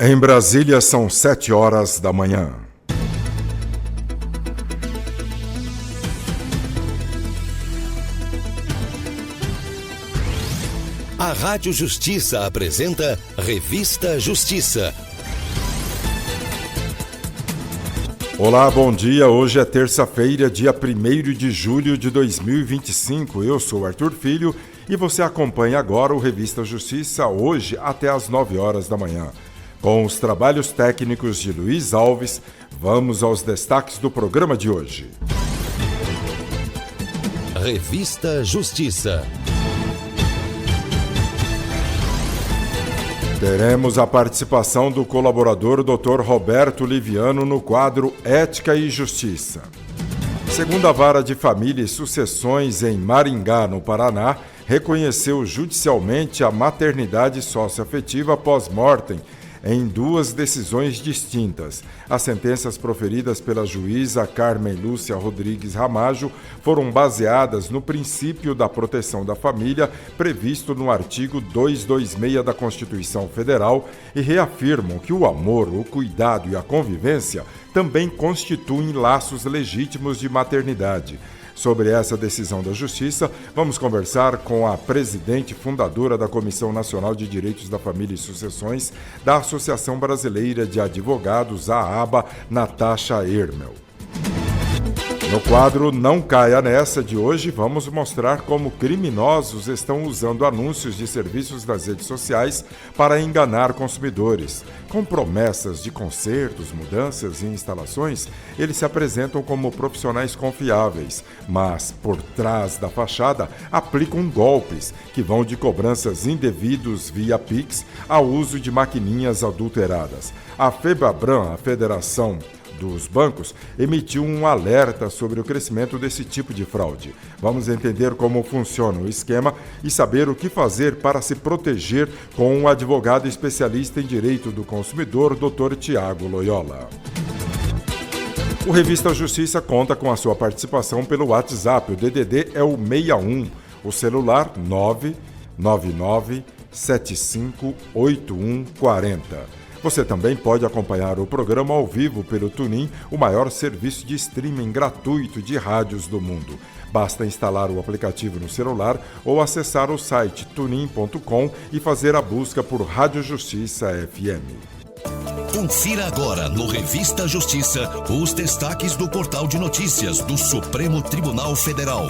Em Brasília são 7 horas da manhã. A Rádio Justiça apresenta Revista Justiça. Olá, bom dia. Hoje é terça-feira, dia 1º de julho de 2025. Eu sou Arthur Filho e você acompanha agora o Revista Justiça hoje até às 9 horas da manhã. Com os trabalhos técnicos de Luiz Alves, vamos aos destaques do programa de hoje. Revista Justiça. Teremos a participação do colaborador Dr. Roberto Liviano no quadro Ética e Justiça. Segunda Vara de Família e Sucessões em Maringá, no Paraná, reconheceu judicialmente a maternidade socioafetiva pós-mortem em 2 decisões distintas. As sentenças proferidas pela juíza Carmen Lúcia Rodrigues Ramajo foram baseadas no princípio da proteção da família previsto no artigo 226 da Constituição Federal e reafirmam que o amor, o cuidado e a convivência também constituem laços legítimos de maternidade. Sobre essa decisão da Justiça, vamos conversar com a presidente fundadora da Comissão Nacional de Direitos da Família e Sucessões da Associação Brasileira de Advogados, a ABA, Natasha Ermel. No quadro Não Caia Nessa de hoje, vamos mostrar como criminosos estão usando anúncios de serviços nas redes sociais para enganar consumidores. Com promessas de consertos, mudanças e instalações, eles se apresentam como profissionais confiáveis, mas por trás da fachada aplicam golpes que vão de cobranças indevidos via Pix ao uso de maquininhas adulteradas. A FEBABRAN, a Federação dos Bancos, emitiu um alerta sobre o crescimento desse tipo de fraude. Vamos entender como funciona o esquema e saber o que fazer para se proteger com o advogado especialista em direito do consumidor, Dr. Tiago Loyola. O Revista Justiça conta com a sua participação pelo WhatsApp. O DDD é o 61, o celular 999758140. Você também pode acompanhar o programa ao vivo pelo TuneIn, o maior serviço de streaming gratuito de rádios do mundo. Basta instalar o aplicativo no celular ou acessar o site tunein.com e fazer a busca por Rádio Justiça FM. Confira agora no Revista Justiça os destaques do portal de notícias do Supremo Tribunal Federal.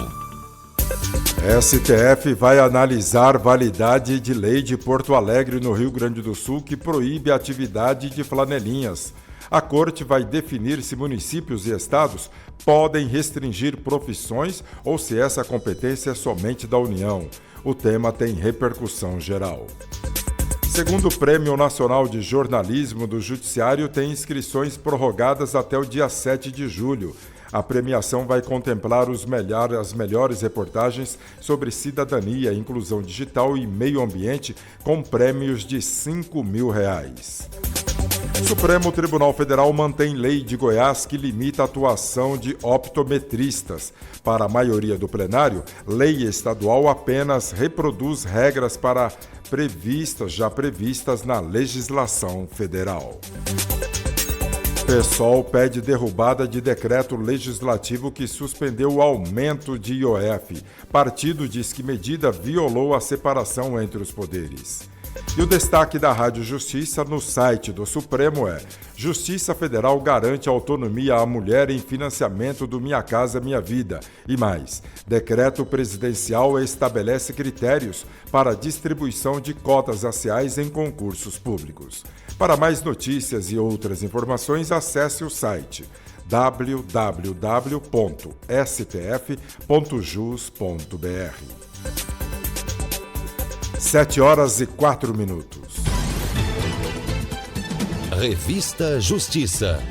STF vai analisar validade de lei de Porto Alegre, no Rio Grande do Sul, que proíbe a atividade de flanelinhas. A Corte vai definir se municípios e estados podem restringir profissões ou se essa competência é somente da União. O tema tem repercussão geral. Segundo o Prêmio Nacional de Jornalismo do Judiciário, tem inscrições prorrogadas até o dia 7 de julho. A premiação vai contemplar as melhores reportagens sobre cidadania, inclusão digital e meio ambiente, com prêmios de R$5.000. Supremo Tribunal Federal mantém lei de Goiás que limita a atuação de optometristas. Para a maioria do plenário, lei estadual apenas reproduz regras já previstas na legislação federal. PSOL pede derrubada de decreto legislativo que suspendeu o aumento de IOF. Partido diz que medida violou a separação entre os poderes. E o destaque da Rádio Justiça no site do Supremo é: Justiça Federal garante autonomia à mulher em financiamento do Minha Casa Minha Vida. E mais, decreto presidencial estabelece critérios para distribuição de cotas raciais em concursos públicos. Para mais notícias e outras informações, acesse o site www.stf.jus.br. 7 horas e 4 minutos. Revista Justiça.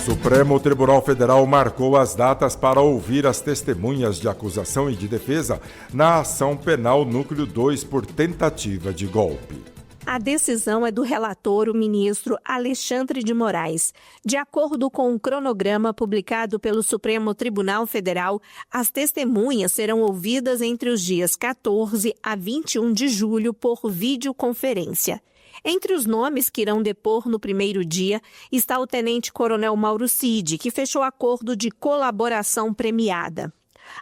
Supremo Tribunal Federal marcou as datas para ouvir as testemunhas de acusação e de defesa na ação penal núcleo 2 por tentativa de golpe. A decisão é do relator, o ministro Alexandre de Moraes. De acordo com o cronograma publicado pelo Supremo Tribunal Federal, as testemunhas serão ouvidas entre os dias 14 a 21 de julho por videoconferência. Entre os nomes que irão depor no primeiro dia está o tenente-coronel Mauro Cid, que fechou acordo de colaboração premiada.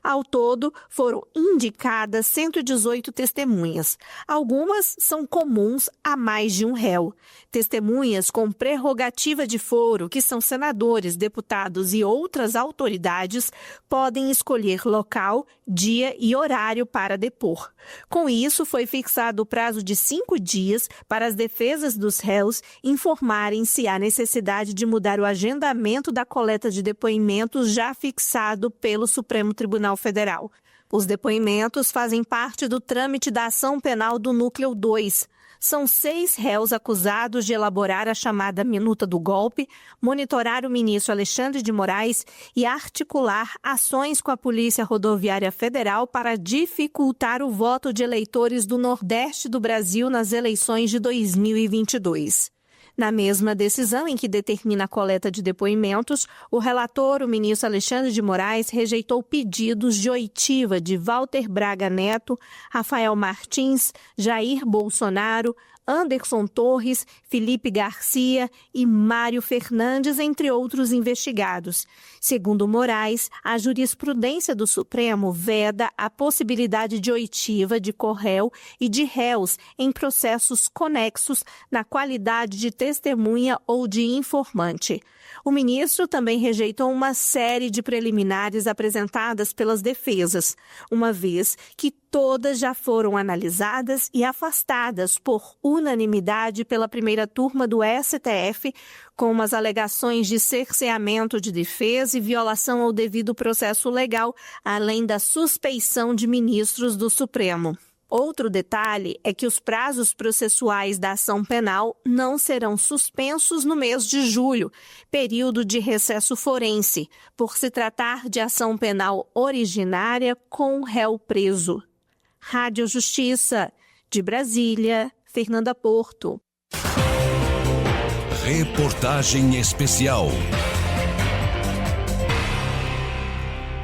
Ao todo, foram indicadas 118 testemunhas. Algumas são comuns a mais de um réu. Testemunhas com prerrogativa de foro, que são senadores, deputados e outras autoridades, podem escolher local, dia e horário para depor. Com isso, foi fixado o prazo de 5 dias para as defesas dos réus informarem se há necessidade de mudar o agendamento da coleta de depoimentos já fixado pelo Supremo Tribunal Federal. Os depoimentos fazem parte do trâmite da ação penal do Núcleo 2. São 6 réus acusados de elaborar a chamada minuta do golpe, monitorar o ministro Alexandre de Moraes e articular ações com a Polícia Rodoviária Federal para dificultar o voto de eleitores do Nordeste do Brasil nas eleições de 2022. Na mesma decisão em que determina a coleta de depoimentos, o relator, o ministro Alexandre de Moraes, rejeitou pedidos de oitiva de Walter Braga Neto, Rafael Martins, Jair Bolsonaro, Anderson Torres, Felipe Garcia e Mário Fernandes, entre outros investigados. Segundo Moraes, a jurisprudência do Supremo veda a possibilidade de oitiva de corréu e de réus em processos conexos na qualidade de testemunha ou de informante. O ministro também rejeitou uma série de preliminares apresentadas pelas defesas, uma vez que todas já foram analisadas e afastadas por unanimidade pela primeira turma do STF, como as alegações de cerceamento de defesa e violação ao devido processo legal, além da suspeição de ministros do Supremo. Outro detalhe é que os prazos processuais da ação penal não serão suspensos no mês de julho, período de recesso forense, por se tratar de ação penal originária com réu preso. Rádio Justiça, de Brasília, Fernanda Porto. Reportagem especial.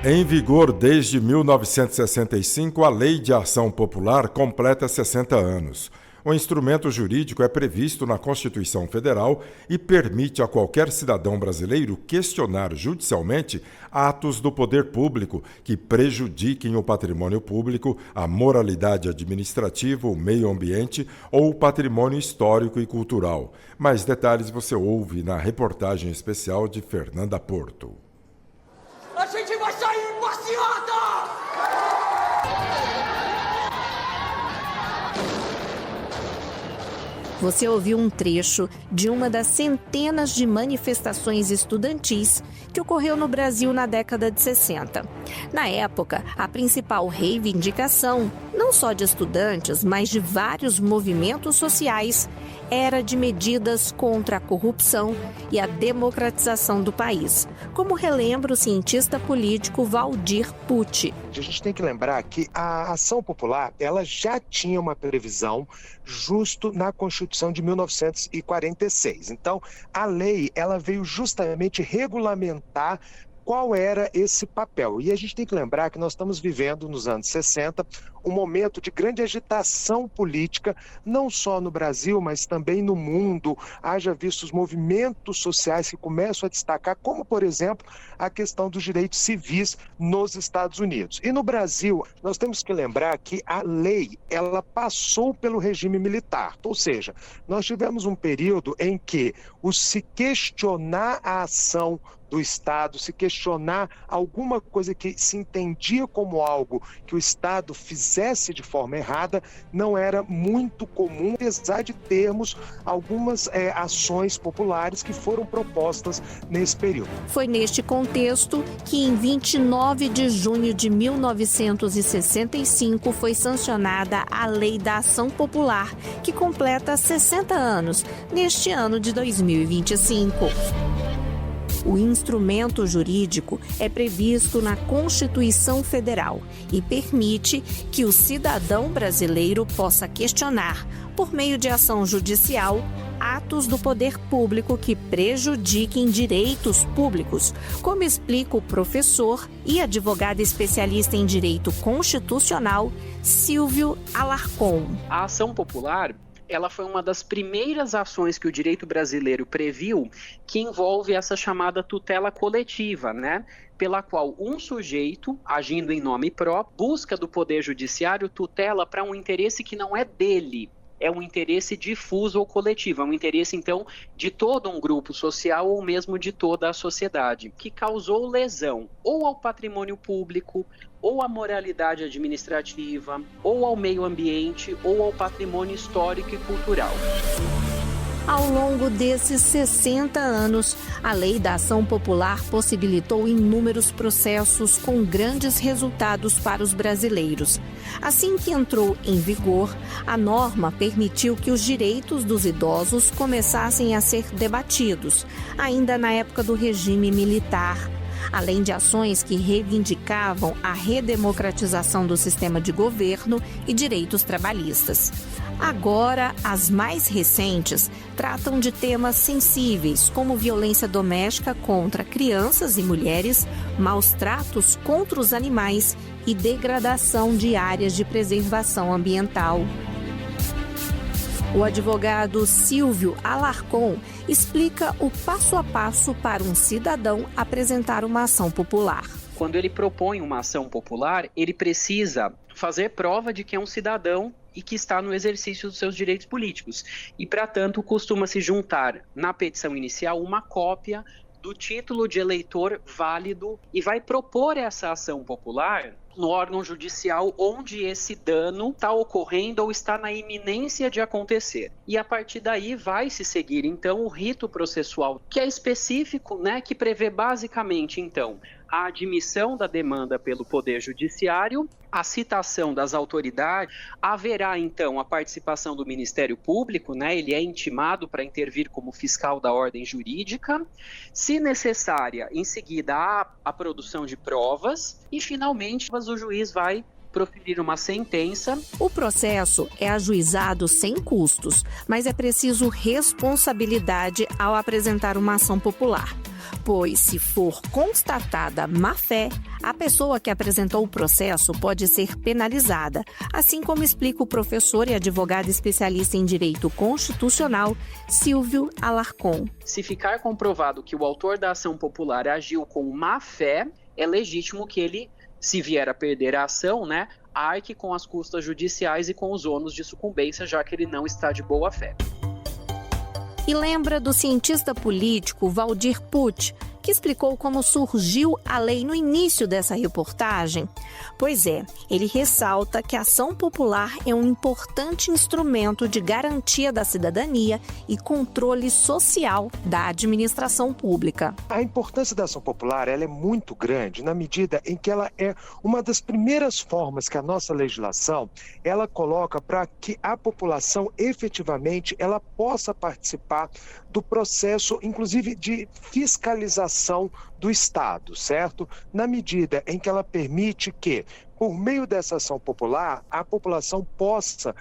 Em vigor desde 1965, a Lei de Ação Popular completa 60 anos. O instrumento jurídico é previsto na Constituição Federal e permite a qualquer cidadão brasileiro questionar judicialmente atos do poder público que prejudiquem o patrimônio público, a moralidade administrativa, o meio ambiente ou o patrimônio histórico e cultural. Mais detalhes você ouve na reportagem especial de Fernanda Porto. A gente vai sair passeada! Você ouviu um trecho de uma das centenas de manifestações estudantis que ocorreu no Brasil na década de 60. Na época, a principal reivindicação, não só de estudantes, mas de vários movimentos sociais, era de medidas contra a corrupção e a democratização do país, como relembra o cientista político Valdir Pucci. A gente tem que lembrar que a ação popular ela já tinha uma previsão justo na Constituição de 1946. Então, a lei ela veio justamente regulamentar qual era esse papel. E a gente tem que lembrar que nós estamos vivendo nos anos 60 um momento de grande agitação política, não só no Brasil, mas também no mundo. Haja visto os movimentos sociais que começam a destacar, como, por exemplo, a questão dos direitos civis nos Estados Unidos. E no Brasil, nós temos que lembrar que a lei, ela passou pelo regime militar. Ou seja, nós tivemos um período em que o se questionar a ação do Estado, se questionar alguma coisa que se entendia como algo que o Estado fizesse de forma errada, não era muito comum, apesar de termos algumas ações populares que foram propostas nesse período. Foi neste contexto que, em 29 de junho de 1965, foi sancionada a Lei da Ação Popular, que completa 60 anos, neste ano de 2025. O instrumento jurídico é previsto na Constituição Federal e permite que o cidadão brasileiro possa questionar, por meio de ação judicial, atos do poder público que prejudiquem direitos públicos, como explica o professor e advogado especialista em direito constitucional, Silvio Alarcon. A ação popular, ela foi uma das primeiras ações que o direito brasileiro previu que envolve essa chamada tutela coletiva, né? Pela qual um sujeito, agindo em nome próprio, busca do Poder Judiciário tutela para um interesse que não é dele. É um interesse difuso ou coletivo, é um interesse, então, de todo um grupo social ou mesmo de toda a sociedade, que causou lesão ou ao patrimônio público, ou à moralidade administrativa, ou ao meio ambiente, ou ao patrimônio histórico e cultural. Ao longo desses 60 anos, a Lei da Ação Popular possibilitou inúmeros processos com grandes resultados para os brasileiros. Assim que entrou em vigor, a norma permitiu que os direitos dos idosos começassem a ser debatidos, ainda na época do regime militar, além de ações que reivindicavam a redemocratização do sistema de governo e direitos trabalhistas. Agora, as mais recentes tratam de temas sensíveis, como violência doméstica contra crianças e mulheres, maus tratos contra os animais e degradação de áreas de preservação ambiental. O advogado Silvio Alarcon explica o passo a passo para um cidadão apresentar uma ação popular. Quando ele propõe uma ação popular, ele precisa fazer prova de que é um cidadão e que está no exercício dos seus direitos políticos. E, para tanto, costuma-se juntar na petição inicial uma cópia do título de eleitor válido e vai propor essa ação popular no órgão judicial onde esse dano está ocorrendo ou está na iminência de acontecer. E a partir daí vai se seguir, então, o rito processual, que é específico, né, que prevê basicamente, então, a admissão da demanda pelo Poder Judiciário, a citação das autoridades, haverá então a participação do Ministério Público, né? Ele é intimado para intervir como fiscal da ordem jurídica, se necessária, em seguida a produção de provas e finalmente o juiz vai proferir uma sentença. O processo é ajuizado sem custos, mas é preciso responsabilidade ao apresentar uma ação popular. Pois, se for constatada má-fé, a pessoa que apresentou o processo pode ser penalizada, assim como explica o professor e advogado especialista em direito constitucional, Silvio Alarcon. Se ficar comprovado que o autor da ação popular agiu com má-fé, é legítimo que ele, se vier a perder a ação, né, arque com as custas judiciais e com os ônus de sucumbência, já que ele não está de boa fé. E lembra do cientista político Valdir Pucci, que explicou como surgiu a lei no início dessa reportagem? Pois é, ele ressalta que a ação popular é um importante instrumento de garantia da cidadania e controle social da administração pública. A importância da ação popular ela é muito grande na medida em que ela é uma das primeiras formas que a nossa legislação ela coloca para que a população efetivamente ela possa participar do processo, inclusive de fiscalização do Estado, certo? Na medida em que ela permite que, por meio dessa ação popular, a população possa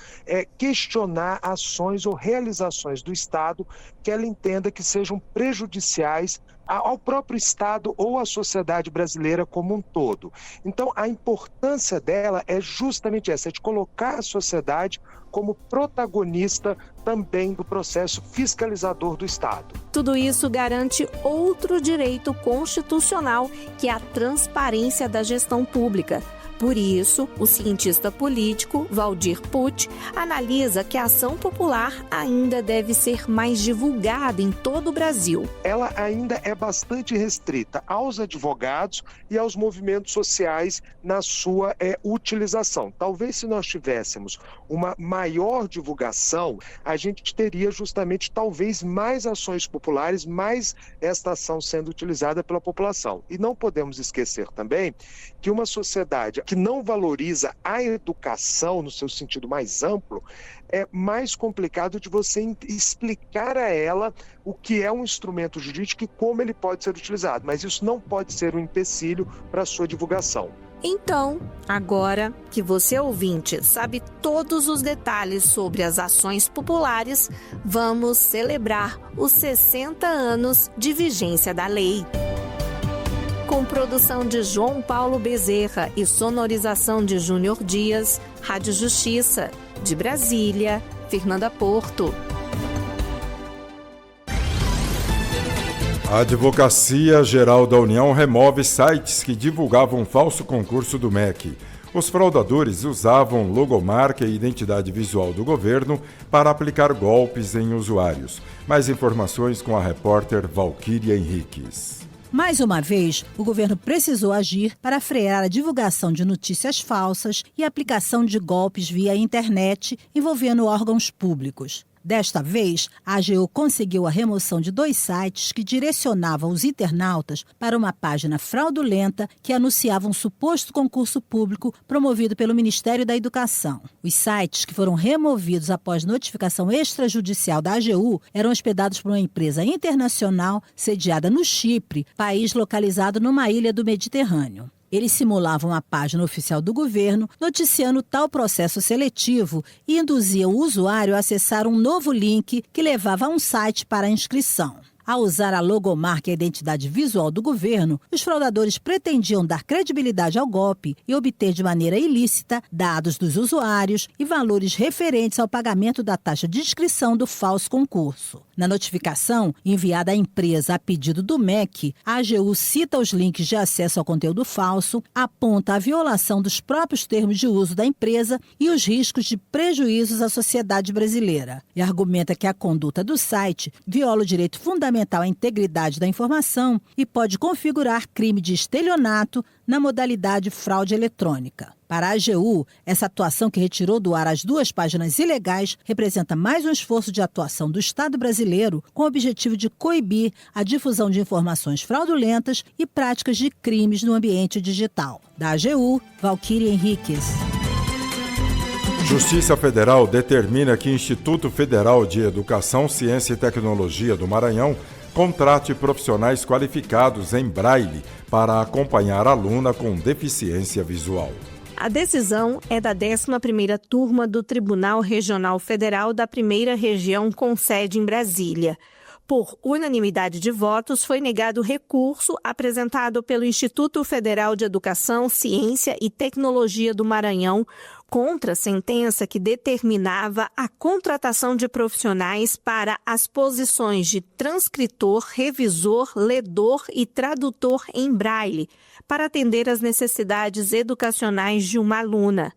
questionar ações ou realizações do Estado que ela entenda que sejam prejudiciais ao próprio Estado ou à sociedade brasileira como um todo. Então, a importância dela é justamente essa, é de colocar a sociedade como protagonista também do processo fiscalizador do Estado. Tudo isso garante outro direito constitucional, que é a transparência da gestão pública. Por isso, o cientista político Valdir Pucci analisa que a ação popular ainda deve ser mais divulgada em todo o Brasil. Ela ainda é bastante restrita aos advogados e aos movimentos sociais na sua utilização. Talvez se nós tivéssemos uma maior divulgação, a gente teria justamente talvez mais ações populares, mais esta ação sendo utilizada pela população. E não podemos esquecer também que uma sociedade que não valoriza a educação no seu sentido mais amplo, é mais complicado de você explicar a ela o que é um instrumento jurídico e como ele pode ser utilizado. Mas isso não pode ser um empecilho para a sua divulgação. Então, agora que você, ouvinte, sabe todos os detalhes sobre as ações populares, vamos celebrar os 60 anos de vigência da lei. Com produção de João Paulo Bezerra e sonorização de Júnior Dias, Rádio Justiça, de Brasília, Fernanda Porto. A Advocacia Geral da União remove sites que divulgavam falso concurso do MEC. Os fraudadores usavam logomarca e identidade visual do governo para aplicar golpes em usuários. Mais informações com a repórter Valquíria Henriques. Mais uma vez, o governo precisou agir para frear a divulgação de notícias falsas e a aplicação de golpes via internet envolvendo órgãos públicos. Desta vez, a AGU conseguiu a remoção de 2 sites que direcionavam os internautas para uma página fraudulenta que anunciava um suposto concurso público promovido pelo Ministério da Educação. Os sites, que foram removidos após notificação extrajudicial da AGU, eram hospedados por uma empresa internacional sediada no Chipre, país localizado numa ilha do Mediterrâneo. Eles simulavam a página oficial do governo, noticiando tal processo seletivo e induziam o usuário a acessar um novo link que levava a um site para a inscrição. Ao usar a logomarca e a identidade visual do governo, os fraudadores pretendiam dar credibilidade ao golpe e obter de maneira ilícita dados dos usuários e valores referentes ao pagamento da taxa de inscrição do falso concurso. Na notificação, enviada à empresa a pedido do MEC, a AGU cita os links de acesso ao conteúdo falso, aponta a violação dos próprios termos de uso da empresa e os riscos de prejuízos à sociedade brasileira. E argumenta que a conduta do site viola o direito fundamental à integridade da informação e pode configurar crime de estelionato na modalidade fraude eletrônica. Para a AGU, essa atuação que retirou do ar as 2 páginas ilegais representa mais um esforço de atuação do Estado brasileiro com o objetivo de coibir a difusão de informações fraudulentas e práticas de crimes no ambiente digital. Da AGU, Valquíria Henriques. Justiça Federal determina que Instituto Federal de Educação, Ciência e Tecnologia do Maranhão contrate profissionais qualificados em braille para acompanhar a aluna com deficiência visual. A decisão é da 11ª turma do Tribunal Regional Federal da 1ª Região com sede em Brasília. Por unanimidade de votos, foi negado o recurso apresentado pelo Instituto Federal de Educação, Ciência e Tecnologia do Maranhão contra a sentença que determinava a contratação de profissionais para as posições de transcritor, revisor, ledor e tradutor em braille, para atender às necessidades educacionais de uma aluna.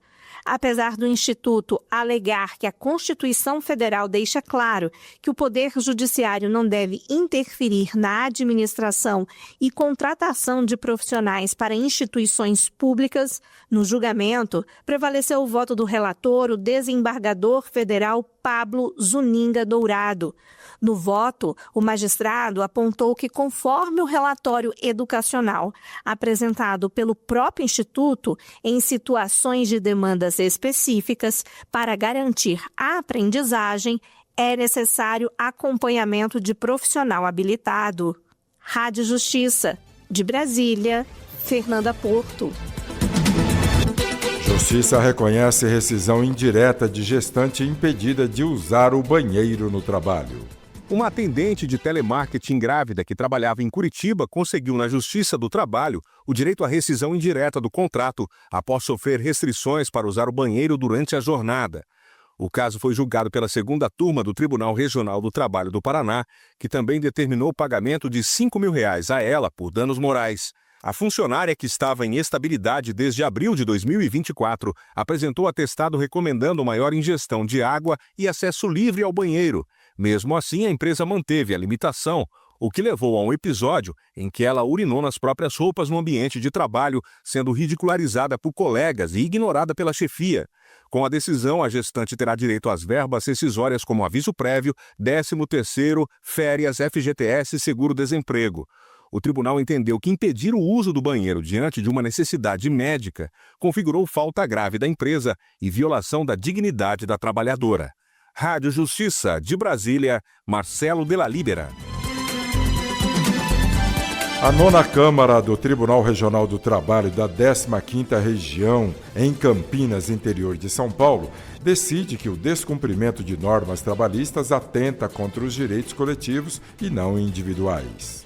Apesar do Instituto alegar que a Constituição Federal deixa claro que o Poder Judiciário não deve interferir na administração e contratação de profissionais para instituições públicas, no julgamento prevaleceu o voto do relator, o desembargador federal Pablo Zuninga Dourado. No voto, o magistrado apontou que, conforme o relatório educacional apresentado pelo próprio Instituto, em situações de demandas específicas, para garantir a aprendizagem, é necessário acompanhamento de profissional habilitado. Rádio Justiça, de Brasília, Fernanda Porto. Justiça reconhece rescisão indireta de gestante impedida de usar o banheiro no trabalho. Uma atendente de telemarketing grávida que trabalhava em Curitiba conseguiu na Justiça do Trabalho o direito à rescisão indireta do contrato após sofrer restrições para usar o banheiro durante a jornada. O caso foi julgado pela 2ª turma do Tribunal Regional do Trabalho do Paraná, que também determinou o pagamento de R$ 5.000 a ela por danos morais. A funcionária, que estava em estabilidade desde abril de 2024, apresentou atestado recomendando maior ingestão de água e acesso livre ao banheiro. Mesmo assim, a empresa manteve a limitação, o que levou a um episódio em que ela urinou nas próprias roupas no ambiente de trabalho, sendo ridicularizada por colegas e ignorada pela chefia. Com a decisão, a gestante terá direito às verbas rescisórias como aviso prévio, 13º, férias, FGTS e seguro-desemprego. O tribunal entendeu que impedir o uso do banheiro diante de uma necessidade médica configurou falta grave da empresa e violação da dignidade da trabalhadora. Rádio Justiça, de Brasília, Marcelo de la Libera. A 9ª Câmara do Tribunal Regional do Trabalho da 15ª Região, em Campinas, interior de São Paulo, decide que o descumprimento de normas trabalhistas atenta contra os direitos coletivos e não individuais.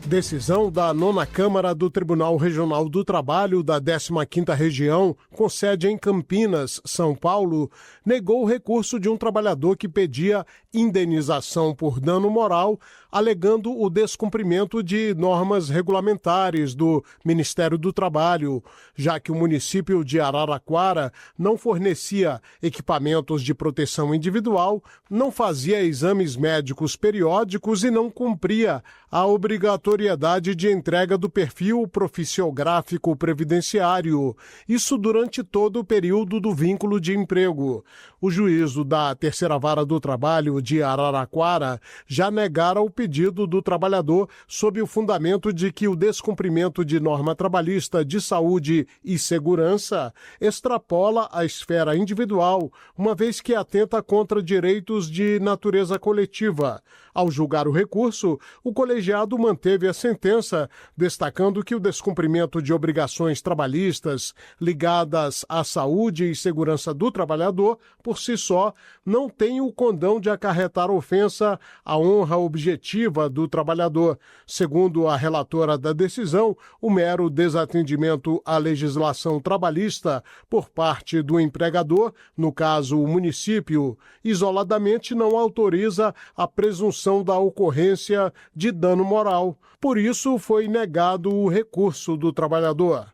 Decisão da 9ª Câmara do Tribunal Regional do Trabalho da 15ª Região, com sede em Campinas, São Paulo, negou o recurso de um trabalhador que pedia indenização por dano moral, alegando o descumprimento de normas regulamentares do Ministério do Trabalho, já que o município de Araraquara não fornecia equipamentos de proteção individual, não fazia exames médicos periódicos e não cumpria a obrigatoriedade de entrega do perfil profissiográfico previdenciário, isso durante todo o período do vínculo de emprego. O juízo da 3ª Vara do Trabalho de Araraquara já negara o pedido do trabalhador sob o fundamento de que o descumprimento de norma trabalhista de saúde e segurança extrapola a esfera individual, uma vez que atenta contra direitos de natureza coletiva. Ao julgar o recurso, o colegiado manteve a sentença, destacando que o descumprimento de obrigações trabalhistas ligadas à saúde e segurança do trabalhador, por si só, não tem o condão de acarretar ofensa à honra objetiva do trabalhador. Segundo a relatora da decisão, o mero desatendimento à legislação trabalhista por parte do empregador, no caso o município, isoladamente não autoriza a presunção da ocorrência de dano moral. Por isso, foi negado o recurso do trabalhador.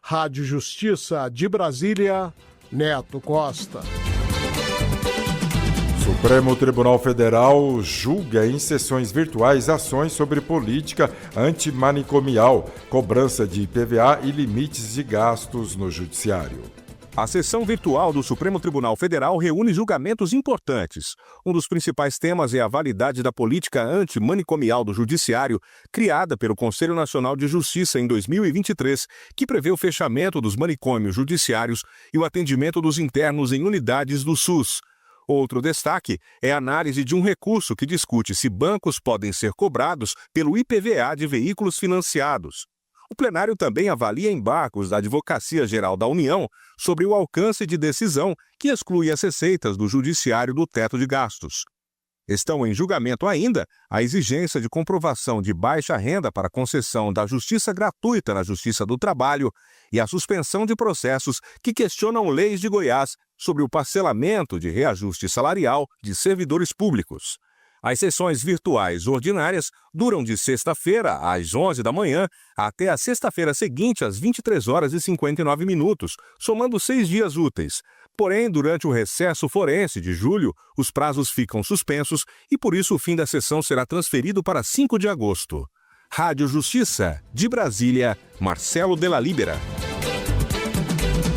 Rádio Justiça de Brasília, Neto Costa. Supremo Tribunal Federal julga em sessões virtuais ações sobre política antimanicomial, cobrança de IPVA e limites de gastos no Judiciário. A sessão virtual do Supremo Tribunal Federal reúne julgamentos importantes. Um dos principais temas é a validade da política antimanicomial do Judiciário, criada pelo Conselho Nacional de Justiça em 2023, que prevê o fechamento dos manicômios judiciários e o atendimento dos internos em unidades do SUS. Outro destaque é a análise de um recurso que discute se bancos podem ser cobrados pelo IPVA de veículos financiados. O plenário também avalia embargos da Advocacia Geral da União sobre o alcance de decisão que exclui as receitas do Judiciário do teto de gastos. Estão em julgamento ainda a exigência de comprovação de baixa renda para concessão da justiça gratuita na Justiça do Trabalho e a suspensão de processos que questionam leis de Goiás sobre o parcelamento de reajuste salarial de servidores públicos. As sessões virtuais ordinárias duram de sexta-feira, às 11 da manhã, até a sexta-feira seguinte, às 23h59, somando 6 dias úteis. Porém, durante o recesso forense de julho, os prazos ficam suspensos e, por isso, o fim da sessão será transferido para 5 de agosto. Rádio Justiça, de Brasília, Marcelo Della Libera.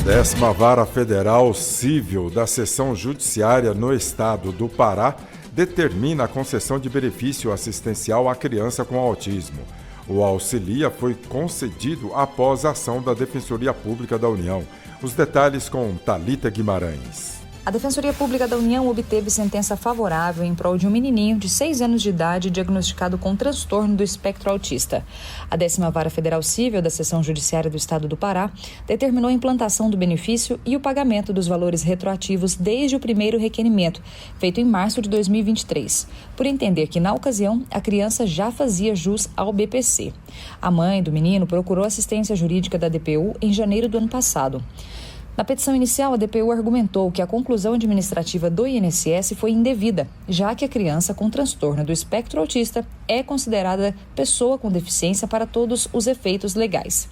10ª Vara Federal Civil da Seção Judiciária no Estado do Pará determina a concessão de benefício assistencial à criança com autismo. O auxilia foi concedido após a ação da Defensoria Pública da União. Os detalhes com Thalita Guimarães. A Defensoria Pública da União obteve sentença favorável em prol de um menininho de 6 anos de idade diagnosticado com transtorno do espectro autista. A 10ª Vara Federal Civil da Seção Judiciária do Estado do Pará determinou a implantação do benefício e o pagamento dos valores retroativos desde o primeiro requerimento, feito em março de 2023, por entender que, na ocasião, a criança já fazia jus ao BPC. A mãe do menino procurou assistência jurídica da DPU em janeiro do ano passado. Na petição inicial, a DPU argumentou que a conclusão administrativa do INSS foi indevida, já que a criança com transtorno do espectro autista é considerada pessoa com deficiência para todos os efeitos legais.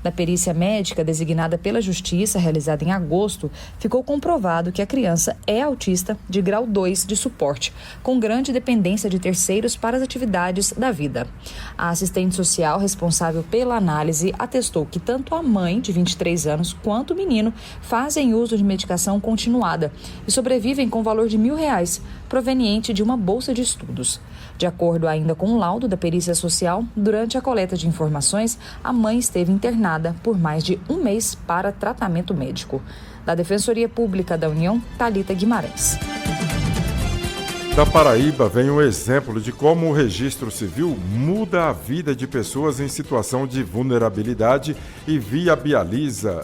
Da perícia médica designada pela Justiça, realizada em agosto, ficou comprovado que a criança é autista de grau 2 de suporte, com grande dependência de terceiros para as atividades da vida. A assistente social responsável pela análise atestou que tanto a mãe, de 23 anos, quanto o menino fazem uso de medicação continuada e sobrevivem com o valor de R$1.000, proveniente de uma bolsa de estudos. De acordo ainda com o laudo da perícia social, durante a coleta de informações, a mãe esteve internada por mais de 1 mês para tratamento médico. Da Defensoria Pública da União, Thalita Guimarães. Da Paraíba vem um exemplo de como o registro civil muda a vida de pessoas em situação de vulnerabilidade e viabiliza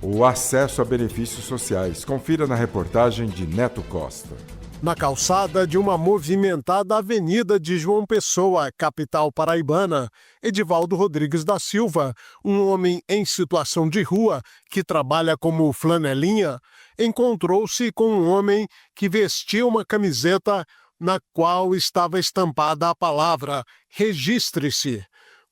o acesso a benefícios sociais. Confira na reportagem de Neto Costa. Na calçada de uma movimentada avenida de João Pessoa, capital paraibana, Edivaldo Rodrigues da Silva, um homem em situação de rua que trabalha como flanelinha, encontrou-se com um homem que vestia uma camiseta na qual estava estampada a palavra "Registre-se".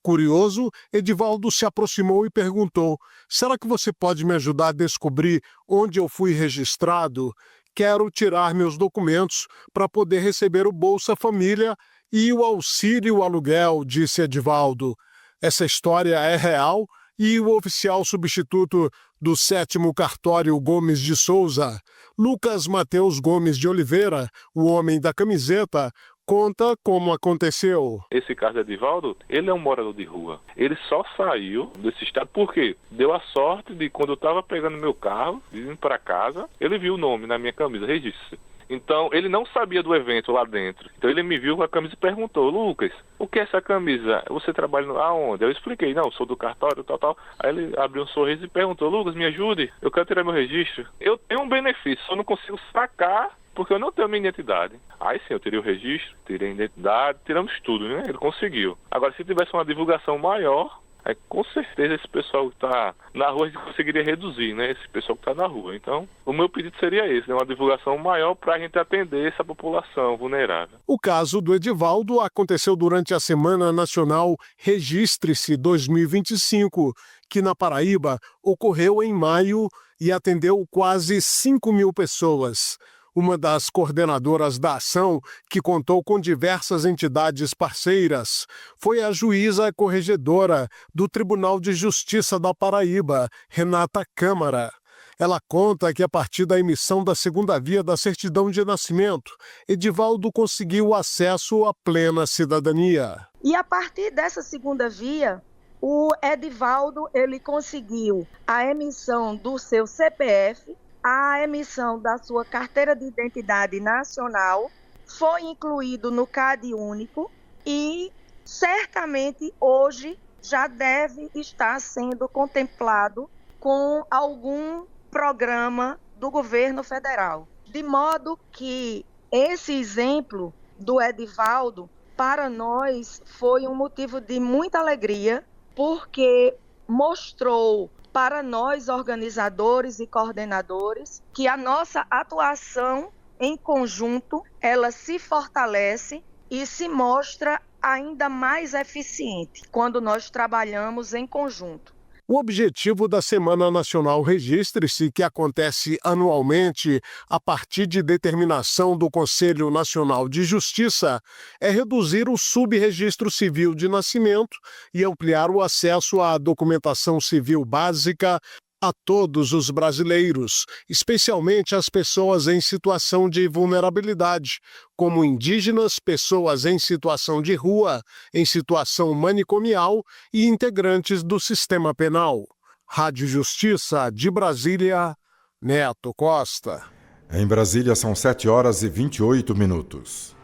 Curioso, Edivaldo se aproximou e perguntou: "Será que você pode me ajudar a descobrir onde eu fui registrado? Quero tirar meus documentos para poder receber o Bolsa Família e o auxílio aluguel", disse Edivaldo. Essa história é real e o oficial substituto do 7º Cartório Gomes de Souza, Lucas Mateus Gomes de Oliveira, o homem da camiseta, conta como aconteceu. Esse caso de Edivaldo, ele é um morador de rua. Ele só saiu desse estado porque deu a sorte de, quando eu estava pegando meu carro, indo para casa, ele viu o nome na minha camisa, Registre. Então, ele não sabia do evento lá dentro. Então, ele me viu com a camisa e perguntou: "Lucas, o que é essa camisa? Você trabalha aonde?" Eu expliquei: "Não, sou do cartório, tal. Aí ele abriu um sorriso e perguntou: "Lucas, me ajude, eu quero tirar meu registro. Eu tenho um benefício, só não consigo sacar porque eu não tenho minha identidade." Aí sim, eu teria o registro, teria a identidade, tiramos tudo, né? Ele conseguiu. Agora, se tivesse uma divulgação maior, aí com certeza esse pessoal que está na rua a gente conseguiria reduzir, né? Esse pessoal que está na rua. Então, o meu pedido seria esse, né? Uma divulgação maior para a gente atender essa população vulnerável. O caso do Edivaldo aconteceu durante a Semana Nacional Registre-se 2025, que na Paraíba ocorreu em maio e atendeu quase 5.000 pessoas. Uma das coordenadoras da ação, que contou com diversas entidades parceiras, foi a juíza corregedora do Tribunal de Justiça da Paraíba, Renata Câmara. Ela conta que, a partir da emissão da segunda via da certidão de nascimento, Edivaldo conseguiu acesso à plena cidadania. E a partir dessa segunda via, o Edivaldo ele conseguiu a emissão do seu CPF, a emissão da sua carteira de identidade nacional, foi incluído no CAD único e certamente hoje já deve estar sendo contemplado com algum programa do governo federal. De modo que esse exemplo do Edivaldo, para nós, foi um motivo de muita alegria, porque mostrou para nós, organizadores e coordenadores, que a nossa atuação em conjunto, ela se fortalece e se mostra ainda mais eficiente quando nós trabalhamos em conjunto. O objetivo da Semana Nacional Registre-se, que acontece anualmente a partir de determinação do Conselho Nacional de Justiça, é reduzir o subregistro civil de nascimento e ampliar o acesso à documentação civil básica a todos os brasileiros, especialmente as pessoas em situação de vulnerabilidade, como indígenas, pessoas em situação de rua, em situação manicomial e integrantes do sistema penal. Rádio Justiça de Brasília, Neto Costa. Em Brasília são 7h28.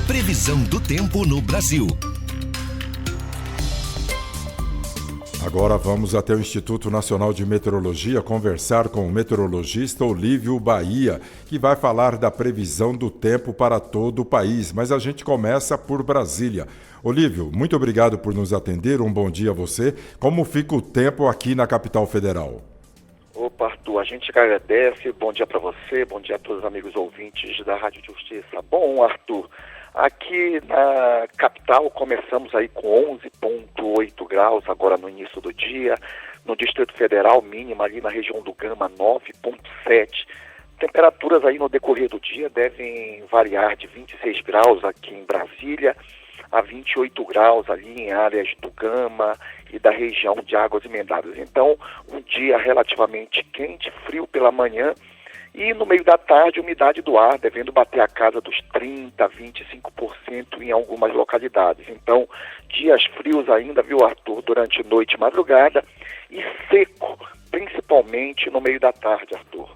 Previsão do tempo no Brasil. Agora vamos até o Instituto Nacional de Meteorologia conversar com o meteorologista Olívio Bahia, que vai falar da previsão do tempo para todo o país. Mas a gente começa por Brasília. Olívio, muito obrigado por nos atender. Um bom dia a você. Como fica o tempo aqui na capital federal? Opa, Arthur, a gente agradece. Bom dia para você, bom dia a todos os amigos ouvintes da Rádio Justiça. Bom, Arthur, aqui na capital começamos aí com 11,8 graus agora no início do dia. No Distrito Federal, mínima ali na região do Gama, 9,7. Temperaturas aí no decorrer do dia devem variar de 26 graus aqui em Brasília a 28 graus ali em áreas do Gama e da região de Águas Emendadas. Então, um dia relativamente quente, frio pela manhã. E no meio da tarde, umidade do ar devendo bater a casa dos 30%, 25% em algumas localidades. Então, dias frios ainda, viu, Arthur, durante noite e madrugada, e seco, principalmente no meio da tarde, Arthur.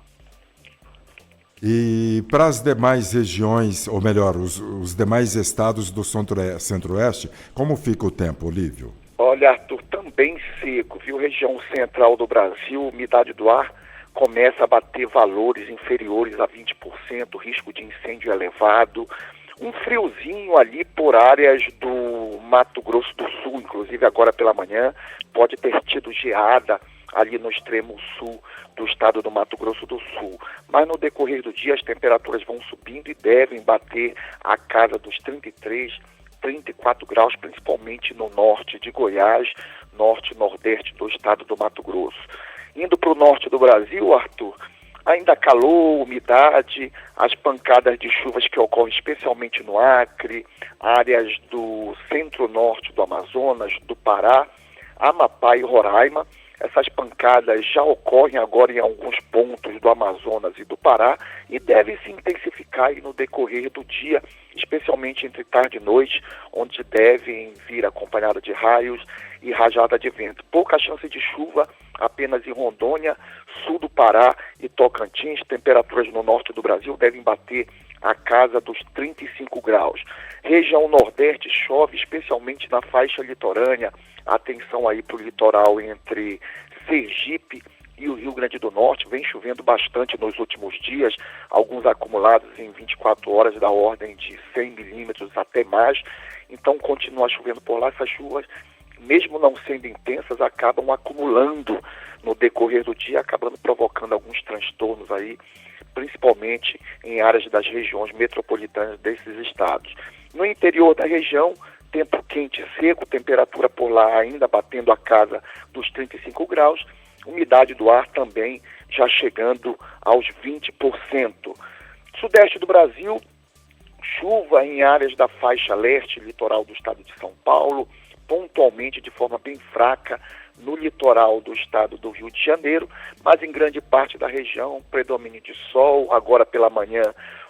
E para as demais regiões, ou melhor, os demais estados do centro-oeste, como fica o tempo, Olívio? Olha, Arthur, também seco, viu? Região central do Brasil, umidade do ar começa a bater valores inferiores a 20%, risco de incêndio elevado, um friozinho ali por áreas do Mato Grosso do Sul, inclusive agora pela manhã, pode ter tido geada ali no extremo sul do estado do Mato Grosso do Sul. Mas no decorrer do dia as temperaturas vão subindo e devem bater a casa dos 33, 34 graus, principalmente no norte de Goiás, norte e nordeste do estado do Mato Grosso. Indo para o norte do Brasil, Arthur, ainda calor, umidade, as pancadas de chuvas que ocorrem especialmente no Acre, áreas do centro-norte do Amazonas, do Pará, Amapá e Roraima. Essas pancadas já ocorrem agora em alguns pontos do Amazonas e do Pará e devem se intensificar aí no decorrer do dia, especialmente entre tarde e noite, onde devem vir acompanhada de raios e rajada de vento. Pouca chance de chuva apenas em Rondônia, sul do Pará e Tocantins. Temperaturas no norte do Brasil devem bater a casa dos 35 graus. Região nordeste chove, especialmente na faixa litorânea. Atenção aí para o litoral entre Sergipe e o Rio Grande do Norte. Vem chovendo bastante nos últimos dias, alguns acumulados em 24 horas da ordem de 100 milímetros até mais. Então continua chovendo por lá. Essas chuvas, mesmo não sendo intensas, acabam acumulando no decorrer do dia, acabando provocando alguns transtornos aí, principalmente em áreas das regiões metropolitanas desses estados. No interior da região, tempo quente e seco, temperatura por lá ainda batendo a casa dos 35 graus, umidade do ar também já chegando aos 20%. Sudeste do Brasil, chuva em áreas da faixa leste, litoral do estado de São Paulo, pontualmente de forma bem fraca no litoral do estado do Rio de Janeiro, mas em grande parte da região, predomínio de sol, agora pela manhã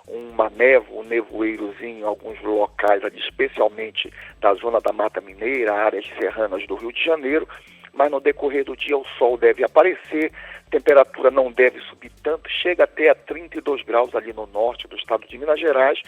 um nevoeirozinho em alguns locais, especialmente da zona da Mata Mineira, áreas serranas do Rio de Janeiro, mas no decorrer do dia o sol deve aparecer, temperatura não deve subir tanto, chega até a 32 graus ali no norte do estado de Minas Gerais,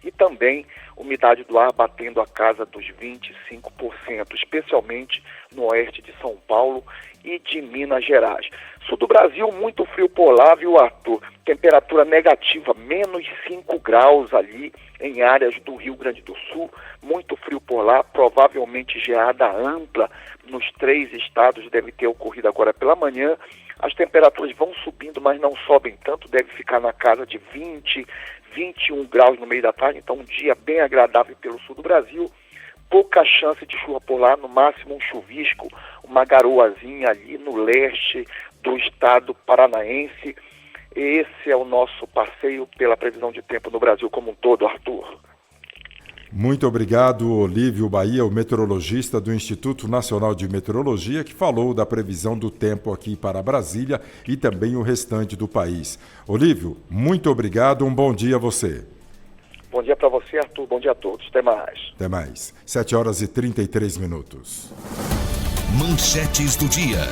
e também umidade do ar batendo a casa dos 25%, especialmente no oeste de São Paulo e de Minas Gerais. Sul do Brasil, muito frio polar, viu, Arthur? Temperatura negativa, menos 5 graus ali em áreas do Rio Grande do Sul, muito frio polar, provavelmente geada ampla nos 3 estados, deve ter ocorrido agora pela manhã. As temperaturas vão subindo, mas não sobem tanto, deve ficar na casa de 20, 21 graus no meio da tarde, então um dia bem agradável pelo sul do Brasil. Pouca chance de chuva por lá, no máximo um chuvisco, uma garoazinha ali no leste do estado paranaense. Esse é o nosso passeio pela previsão de tempo no Brasil como um todo, Arthur. Muito obrigado, Olívio Bahia, o meteorologista do Instituto Nacional de Meteorologia, que falou da previsão do tempo aqui para Brasília e também o restante do país. Olívio, muito obrigado, um bom dia a você. Bom dia para você, Arthur, bom dia a todos, até mais. Até mais, 7h33. Manchetes do dia.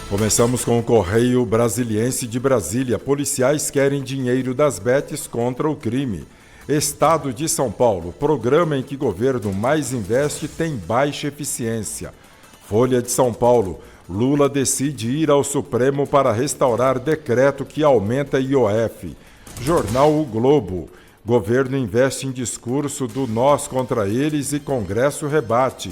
Começamos com o Correio Brasiliense de Brasília. Policiais querem dinheiro das betes contra o crime. Estado de São Paulo. Programa em que governo mais investe tem baixa eficiência. Folha de São Paulo. Lula decide ir ao Supremo para restaurar decreto que aumenta IOF. Jornal O Globo. Governo investe em discurso do nós contra eles e Congresso rebate.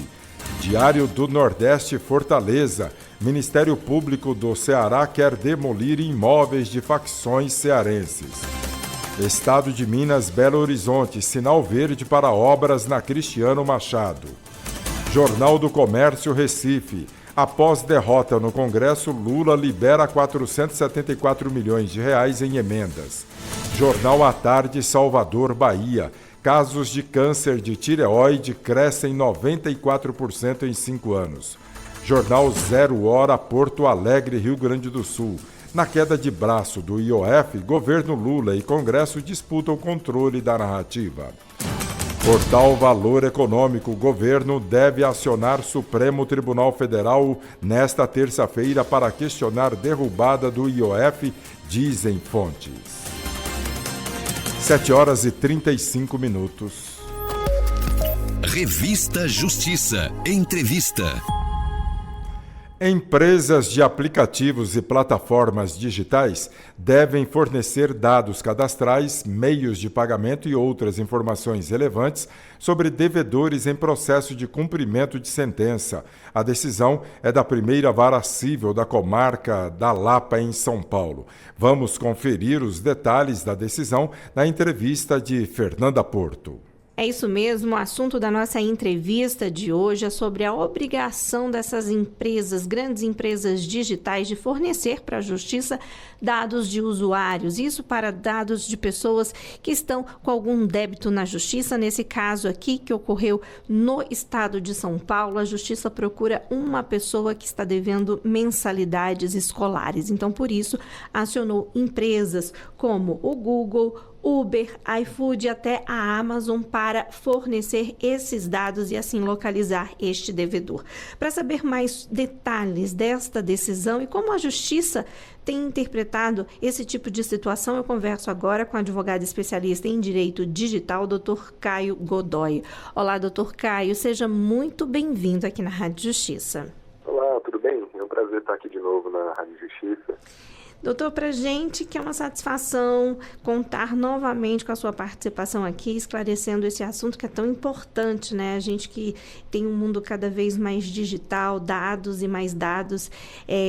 Diário do Nordeste, Fortaleza. Ministério Público do Ceará quer demolir imóveis de facções cearenses. Estado de Minas, Belo Horizonte, sinal verde para obras na Cristiano Machado. Jornal do Comércio, Recife. Após derrota no Congresso, Lula libera 474 milhões de reais em emendas. Jornal à Tarde, Salvador, Bahia. Casos de câncer de tireoide crescem 94% em 5 anos. Jornal 0 Hora, Porto Alegre, Rio Grande do Sul. Na queda de braço do IOF, governo Lula e Congresso disputam o controle da narrativa. Portal Valor Econômico. O governo deve acionar Supremo Tribunal Federal nesta terça-feira para questionar derrubada do IOF, dizem fontes. 7h35. Revista Justiça. Entrevista. Empresas de aplicativos e plataformas digitais devem fornecer dados cadastrais, meios de pagamento e outras informações relevantes sobre devedores em processo de cumprimento de sentença. A decisão é da primeira vara civil da comarca da Lapa, em São Paulo. Vamos conferir os detalhes da decisão na entrevista de Fernanda Porto. É isso mesmo, o assunto da nossa entrevista de hoje é sobre a obrigação dessas empresas, grandes empresas digitais, de fornecer para a Justiça dados de usuários, isso para dados de pessoas que estão com algum débito na Justiça. Nesse caso aqui, que ocorreu no estado de São Paulo, a Justiça procura uma pessoa que está devendo mensalidades escolares. Então, por isso, acionou empresas como o Google, Uber, iFood e até a Amazon para fornecer esses dados e assim localizar este devedor. Para saber mais detalhes desta decisão e como a Justiça tem interpretado esse tipo de situação, eu converso agora com o advogado especialista em Direito Digital, Dr. Caio Godoy. Olá, Dr. Caio, seja muito bem-vindo aqui na Rádio Justiça. Olá, tudo bem? É um prazer estar aqui de novo na Rádio Justiça. Doutor, para a gente que é uma satisfação contar novamente com a sua participação aqui, esclarecendo esse assunto que é tão importante, né? A gente que tem um mundo cada vez mais digital, dados e mais dados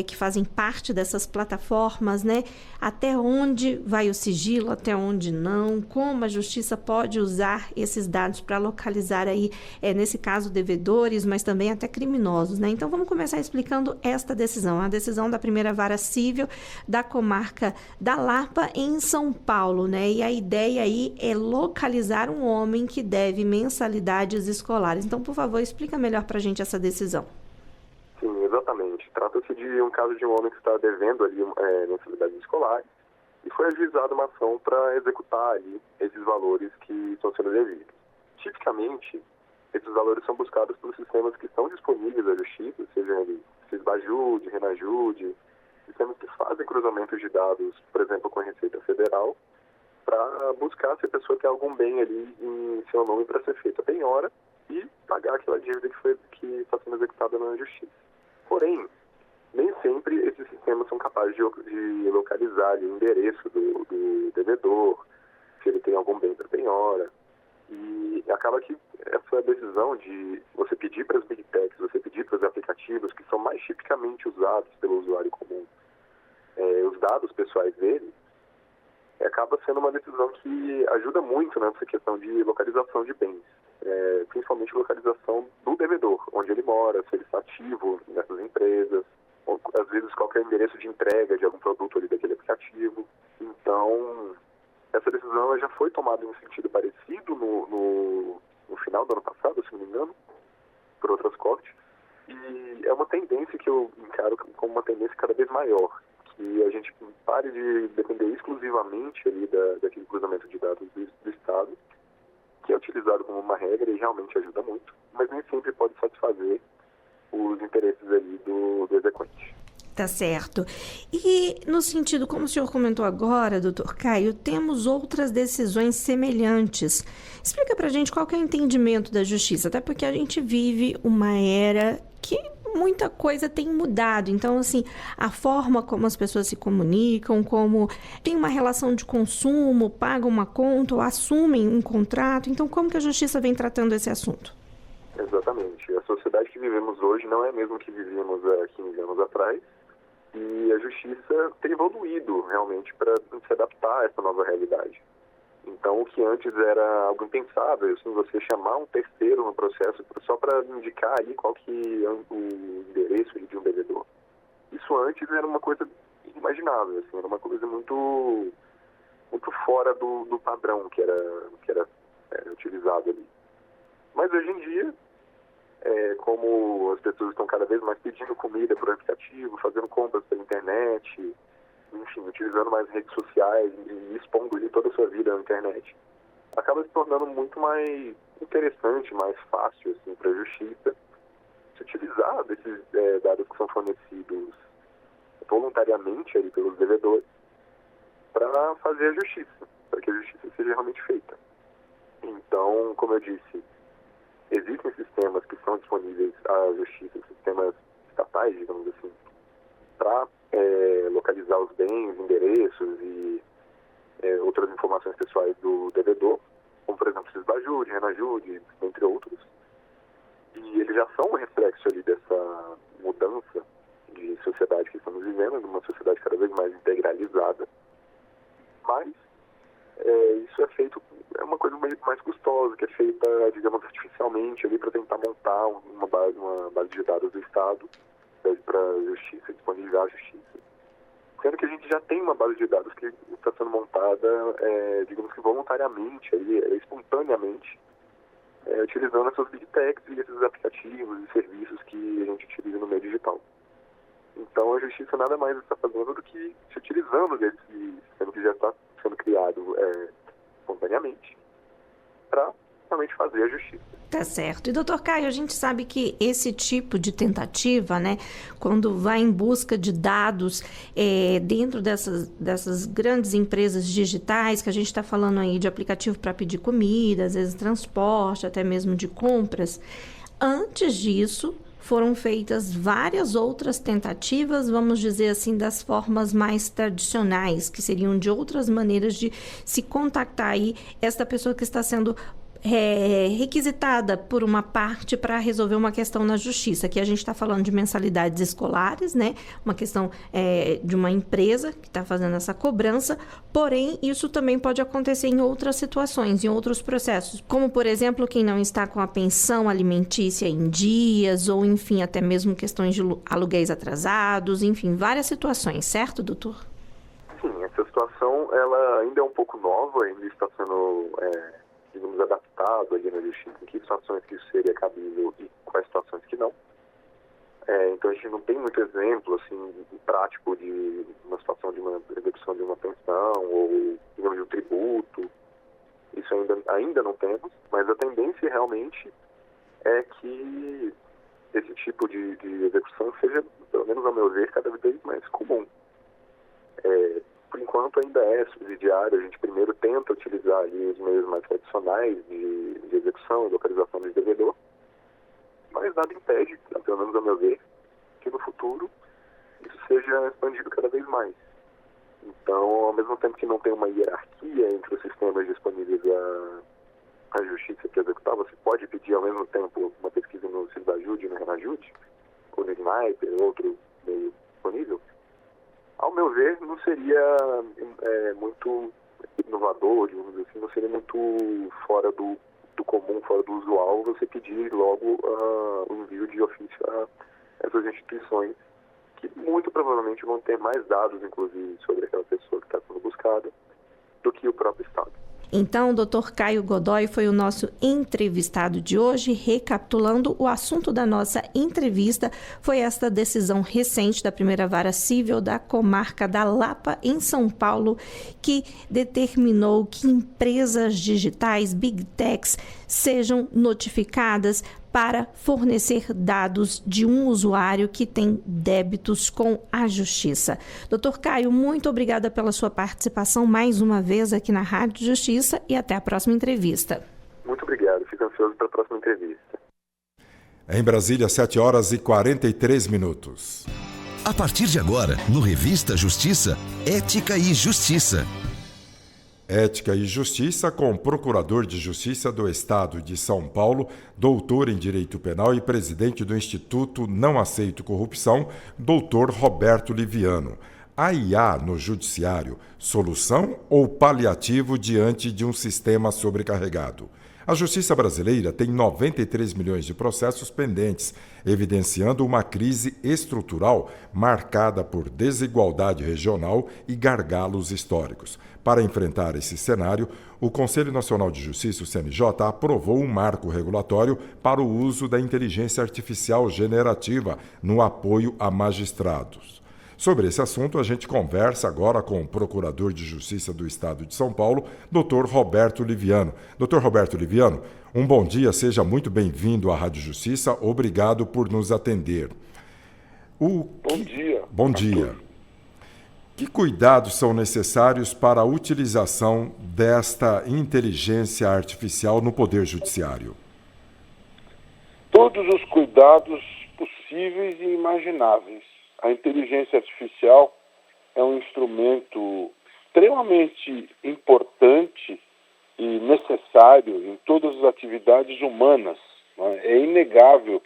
que fazem parte dessas plataformas, né? Até onde vai o sigilo, até onde não, como a Justiça pode usar esses dados para localizar aí, nesse caso, devedores, mas também até criminosos, né? Então, vamos começar explicando esta decisão, a decisão da primeira vara civil da comarca da Lapa, em São Paulo, né? E a ideia aí é localizar um homem que deve mensalidades escolares. Então, por favor, explica melhor para a gente essa decisão. Sim, exatamente. Trata-se de um caso de um homem que está devendo ali mensalidades escolares e foi ajuizada uma ação para executar ali esses valores que estão sendo devidos. Tipicamente, esses valores são buscados pelos sistemas que estão disponíveis à Justiça, seja ele Sisbajude, Renajude, sistemas que fazem cruzamentos de dados, por exemplo, com a Receita Federal, para buscar se a pessoa tem algum bem ali em seu nome para ser feita penhora e pagar aquela dívida que está sendo executada na Justiça. Porém, nem sempre esses sistemas são capazes de localizar ali o endereço do devedor, se ele tem algum bem para penhora. E acaba que essa decisão de você pedir para as Big Techs, você pedir para os aplicativos que são mais tipicamente usados pelo usuário comum, os dados pessoais dele, acaba sendo uma decisão que ajuda muito nessa questão de localização de bens, principalmente localização do devedor, onde ele mora, se ele está ativo nessas empresas, ou às vezes qualquer endereço de entrega de algum produto ali daquele aplicativo. Então, essa decisão já foi tomada em um sentido parecido no final do ano passado, se não me engano, por outras cortes, e é uma tendência que eu encaro como uma tendência cada vez maior, que a gente pare de depender exclusivamente ali daquele cruzamento de dados do Estado, que é utilizado como uma regra e realmente ajuda muito, mas nem sempre pode satisfazer os interesses ali do exequente. Tá certo. E no sentido, como o senhor comentou agora, doutor Caio, temos outras decisões semelhantes. Explica pra gente qual que é o entendimento da Justiça, até porque a gente vive uma era que muita coisa tem mudado. Então, assim, a forma como as pessoas se comunicam, como tem uma relação de consumo, pagam uma conta ou assumem um contrato. Então, como que a Justiça vem tratando esse assunto? Exatamente. A sociedade que vivemos hoje não é a mesma que vivíamos há 15 anos atrás. E a Justiça tem evoluído realmente para se adaptar a essa nova realidade. Então, o que antes era algo impensável, assim, você chamar um terceiro no processo só para indicar ali qual que é o endereço de um devedor. Isso antes era uma coisa inimaginável, assim, era uma coisa muito fora do padrão que era utilizado ali. Mas hoje em dia, como as pessoas estão cada vez mais pedindo comida por aplicativo, fazendo compras pela internet, enfim, utilizando mais redes sociais e expondo ali toda a sua vida na internet, acaba se tornando muito mais interessante, mais fácil assim, para a justiça se utilizar desses dados que são fornecidos voluntariamente ali pelos devedores para fazer a justiça, para que a justiça seja realmente feita. Então, como eu disse, existem sistemas que são disponíveis à justiça, sistemas estatais, digamos assim, para localizar os bens, endereços e outras informações pessoais do devedor, como, por exemplo, Cisbajude, Renajude, entre outros. E eles já são um reflexo ali dessa mudança de sociedade que estamos vivendo, numa sociedade cada vez mais integralizada. Mas isso é feito, é uma coisa meio mais custosa, que é feita, digamos, artificialmente ali para tentar montar uma base de dados do Estado para a justiça, disponibilizar a justiça. Sendo que a gente já tem uma base de dados que está sendo montada, digamos que voluntariamente, espontaneamente, utilizando essas big techs e esses aplicativos e serviços que a gente utiliza no meio digital. Então a justiça nada mais está fazendo do que se utilizando desse sistema que já está sendo criado espontaneamente para realmente fazer a justiça. Tá certo. E, doutor Caio, a gente sabe que esse tipo de tentativa, né, quando vai em busca de dados dentro dessas grandes empresas digitais, que a gente está falando aí de aplicativo para pedir comida, às vezes transporte, até mesmo de compras, antes disso foram feitas várias outras tentativas, vamos dizer assim, das formas mais tradicionais, que seriam de outras maneiras de se contactar aí esta pessoa que está sendo requisitada por uma parte para resolver uma questão na justiça. Aqui a gente está falando de mensalidades escolares, né? Uma questão de uma empresa que está fazendo essa cobrança, porém isso também pode acontecer em outras situações, em outros processos, como por exemplo quem não está com a pensão alimentícia em dias, ou enfim, até mesmo questões de aluguéis atrasados, enfim, várias situações, certo, doutor? Sim, essa situação ela ainda é um pouco nova, ainda está sendo digamos, adaptado ali na justiça, em que situações que isso seria cabível e quais situações que não. Então a gente não tem muito exemplo assim, prático de uma situação de uma execução de uma pensão ou, digamos, de um tributo. Isso ainda não temos, mas a tendência realmente é que esse tipo de execução seja, pelo menos ao meu ver, cada vez mais comum. Por enquanto ainda é subsidiário, a gente primeiro tenta utilizar ali os meios mais tradicionais de execução e localização do devedor, mas nada impede, pelo menos ao meu ver, que no futuro isso seja expandido cada vez mais. Então, ao mesmo tempo que não tem uma hierarquia entre os sistemas disponíveis à justiça para executar, você pode pedir ao mesmo tempo uma pesquisa no Cisbajude e no Renajude, ou no Sniper, outro meio disponível. Ao meu ver, não seria muito inovador, digamos assim, não seria muito fora do comum, fora do usual, você pedir logo o envio de ofício a essas instituições, que muito provavelmente vão ter mais dados, inclusive, sobre aquela pessoa que está sendo buscada, do que o próprio Estado. Então, o doutor Caio Godoy foi o nosso entrevistado de hoje. Recapitulando, o assunto da nossa entrevista foi esta decisão recente da primeira vara civil da comarca da Lapa, em São Paulo, que determinou que empresas digitais, Big Techs, sejam notificadas para fornecer dados de um usuário que tem débitos com a Justiça. Doutor Caio, muito obrigada pela sua participação mais uma vez aqui na Rádio Justiça e até a próxima entrevista. Muito obrigado, fico ansioso para a próxima entrevista. Em Brasília, 7h43. A partir de agora, no Revista Justiça, Ética e Justiça. Ética e Justiça com o Procurador de Justiça do Estado de São Paulo, doutor em Direito Penal e presidente do Instituto Não Aceito Corrupção, doutor Roberto Liviano. A IA no Judiciário, solução ou paliativo diante de um sistema sobrecarregado? A Justiça brasileira tem 93 milhões de processos pendentes, evidenciando uma crise estrutural marcada por desigualdade regional e gargalos históricos. Para enfrentar esse cenário, o Conselho Nacional de Justiça, o CNJ, aprovou um marco regulatório para o uso da inteligência artificial generativa no apoio a magistrados. Sobre esse assunto, a gente conversa agora com o Procurador de Justiça do Estado de São Paulo, Dr. Roberto Liviano. Dr. Roberto Liviano, um bom dia, seja muito bem-vindo à Rádio Justiça, obrigado por nos atender. Bom dia. Bom dia. Que cuidados são necessários para a utilização desta inteligência artificial no Poder Judiciário? Todos os cuidados possíveis e imagináveis. A inteligência artificial é um instrumento extremamente importante e necessário em todas as atividades humanas. Né? É inegável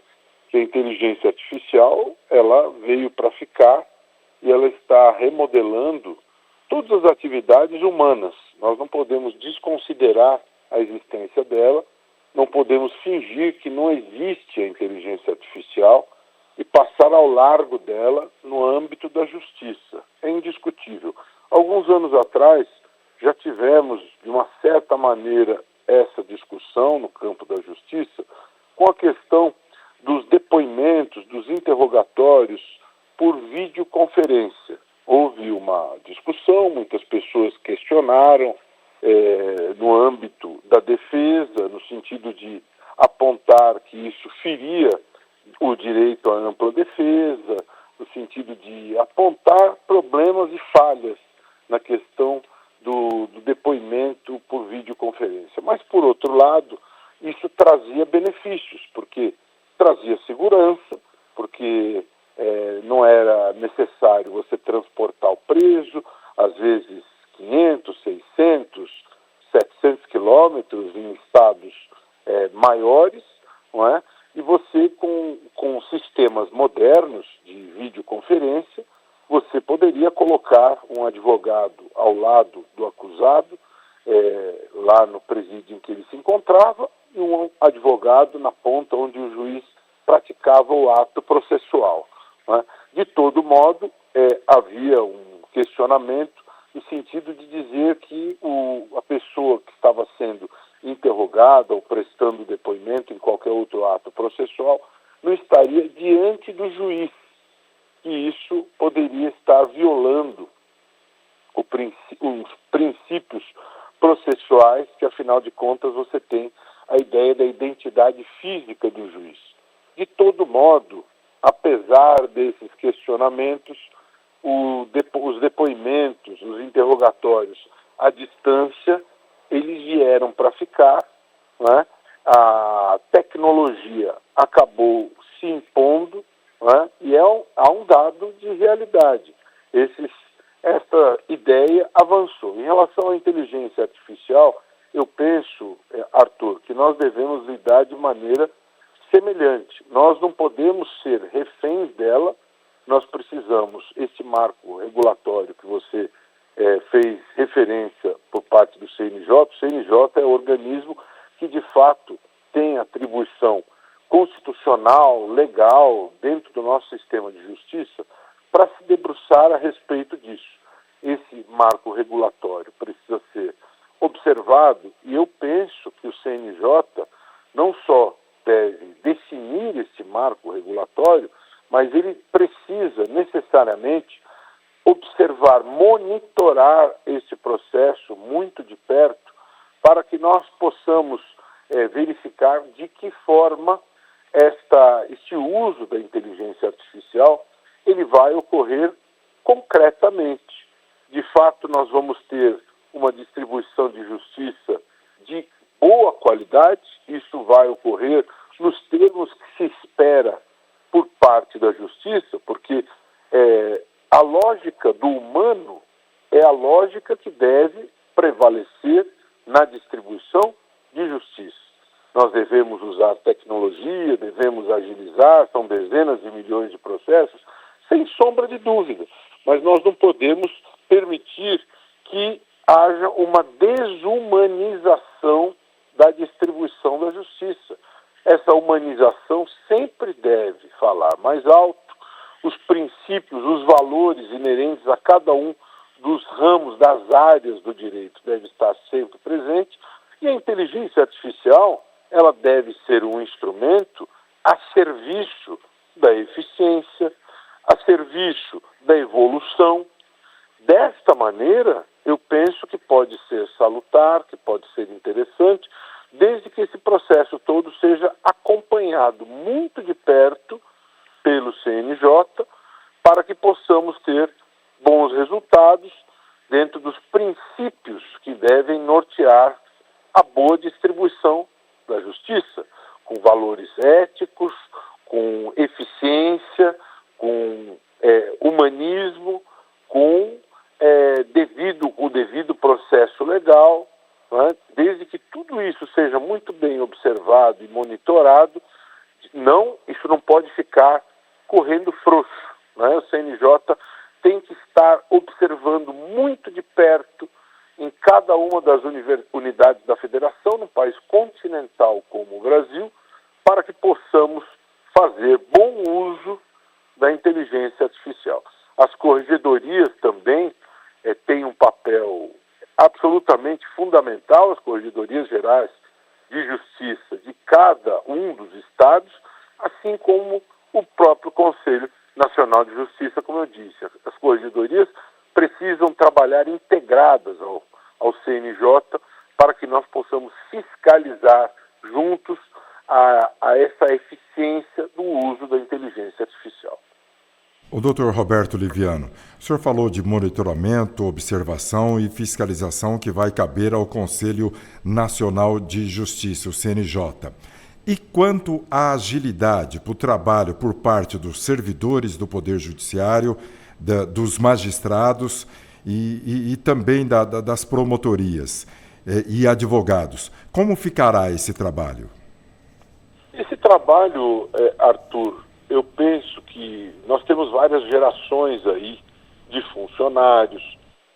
que a inteligência artificial ela veio para ficar e ela está remodelando todas as atividades humanas. Nós não podemos desconsiderar a existência dela, não podemos fingir que não existe a inteligência artificial e passar ao largo dela no âmbito da justiça. É indiscutível. Alguns anos atrás, já tivemos, de uma certa maneira, essa discussão no campo da justiça com a questão dos depoimentos, dos interrogatórios por videoconferência. Houve uma discussão, muitas pessoas questionaram no âmbito da defesa, no sentido de apontar que isso feria o direito à ampla defesa, no sentido de apontar problemas e falhas na questão do depoimento por videoconferência. Mas, por outro lado, isso trazia benefícios, porque trazia segurança, porque não era necessário você transportar o preso, às vezes 500, 600, 700 quilômetros em estados maiores, não é? E você, com sistemas modernos de videoconferência, você poderia colocar um advogado ao lado do acusado, lá no presídio em que ele se encontrava, e um advogado na ponta onde o juiz praticava o ato processual. Né? De todo modo, havia um questionamento no sentido de dizer que a pessoa que estava sendo interrogada ou prestando depoimento em qualquer outro ato processual não estaria diante do juiz, e isso poderia estar violando os princípios processuais, que afinal de contas você tem a ideia da identidade física do juiz. De todo modo, apesar desses questionamentos, os depoimentos, os interrogatórios à distância, eles vieram para ficar, né? A tecnologia acabou se impondo, né? E há um dado de realidade. Essa ideia avançou. Em relação à inteligência artificial, eu penso, Arthur, que nós devemos lidar de maneira semelhante. Nós não podemos ser reféns dela, nós precisamos, esse marco regulatório que você fez referência por parte do CNJ, o CNJ é o organismo que de fato tem atribuição constitucional, legal, dentro do nosso sistema de justiça, para se debruçar a respeito disso. Esse marco regulatório precisa ser observado e eu penso que o CNJ não só deve definir esse marco regulatório, mas ele precisa necessariamente observar, monitorar esse processo muito de perto para que nós possamos verificar de que forma este uso da inteligência artificial ele vai ocorrer concretamente. De fato, nós vamos ter uma distribuição de justiça de boa qualidade, isso vai ocorrer nos termos que se espera por parte da justiça, porque a lógica do humano é a lógica que deve prevalecer na distribuição de justiça. Nós devemos usar tecnologia, devemos agilizar, são dezenas de milhões de processos, sem sombra de dúvida, mas nós não podemos permitir que haja uma desumanização da distribuição da justiça. Essa humanização sempre deve falar mais alto, os princípios, os valores inerentes a cada um dos ramos, das áreas do direito deve estar sempre presente, e a inteligência artificial ela deve ser um instrumento a serviço da eficiência, a serviço da evolução. Desta maneira, eu penso que pode ser salutar, que pode ser interessante, desde que esse processo todo seja acompanhado muito de perto pelo CNJ, para que possamos ter bons resultados dentro dos princípios que devem nortear a boa distribuição da justiça, com valores éticos, com eficiência, com humanismo, com o devido processo legal, né? Desde que tudo isso seja muito bem observado e monitorado, isso não pode ficar correndo frouxo, né? O CNJ tem que estar observando muito de perto em cada uma das unidades da federação, num país continental como o Brasil, para que possamos fazer bom uso da inteligência artificial. As corregedorias também têm um papel absolutamente fundamental, as corregedorias gerais de justiça de cada um dos estados, assim como o próprio Conselho Nacional de Justiça, como eu disse. As corregedorias precisam trabalhar integradas ao CNJ para que nós possamos fiscalizar juntos a essa eficiência do uso da inteligência artificial. O doutor Roberto Liviano, o senhor falou de monitoramento, observação e fiscalização que vai caber ao Conselho Nacional de Justiça, o CNJ. E quanto à agilidade para o trabalho por parte dos servidores do Poder Judiciário, dos magistrados e também das promotorias e advogados, como ficará esse trabalho? Esse trabalho, Arthur, eu penso que nós temos várias gerações aí de funcionários,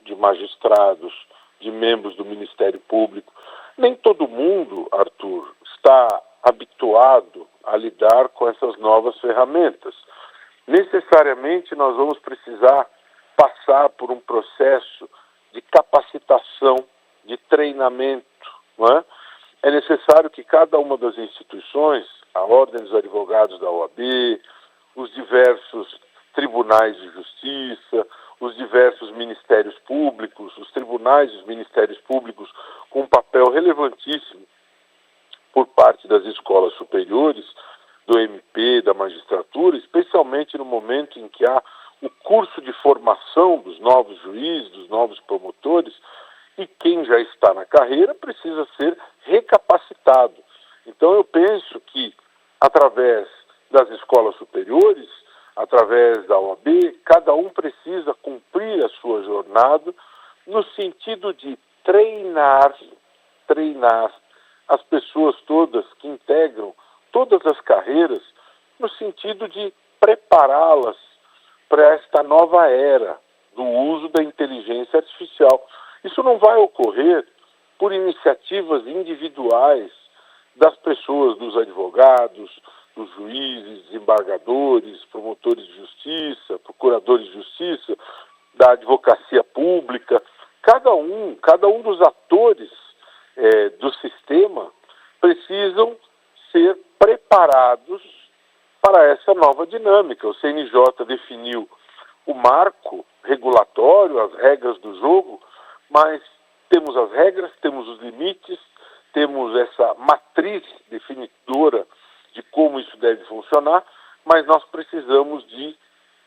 de magistrados, de membros do Ministério Público. Nem todo mundo, Arthur, está habituado a lidar com essas novas ferramentas. Necessariamente nós vamos precisar passar por um processo de capacitação, de treinamento, não é? É necessário que cada uma das instituições, a Ordem dos Advogados da OAB, os diversos tribunais de justiça, os diversos ministérios públicos, os tribunais e os ministérios públicos com um papel relevantíssimo por parte das escolas superiores, do MP, da magistratura, especialmente no momento em que há o curso de formação dos novos juízes, dos novos promotores, e quem já está na carreira precisa ser recapacitado. Então eu penso que, através das escolas superiores, através da OAB, cada um precisa cumprir a sua jornada no sentido de treinar as pessoas todas que integram todas as carreiras, no sentido de prepará-las para esta nova era do uso da inteligência artificial. Isso não vai ocorrer por iniciativas individuais das pessoas, dos advogados, dos juízes, desembargadores, promotores de justiça, procuradores de justiça, da advocacia pública. Cada um dos atores do sistema precisam ser preparados para essa nova dinâmica. O CNJ definiu o marco regulatório, as regras do jogo, mas temos as regras, temos os limites, temos essa matriz definidora de como isso deve funcionar, mas nós precisamos de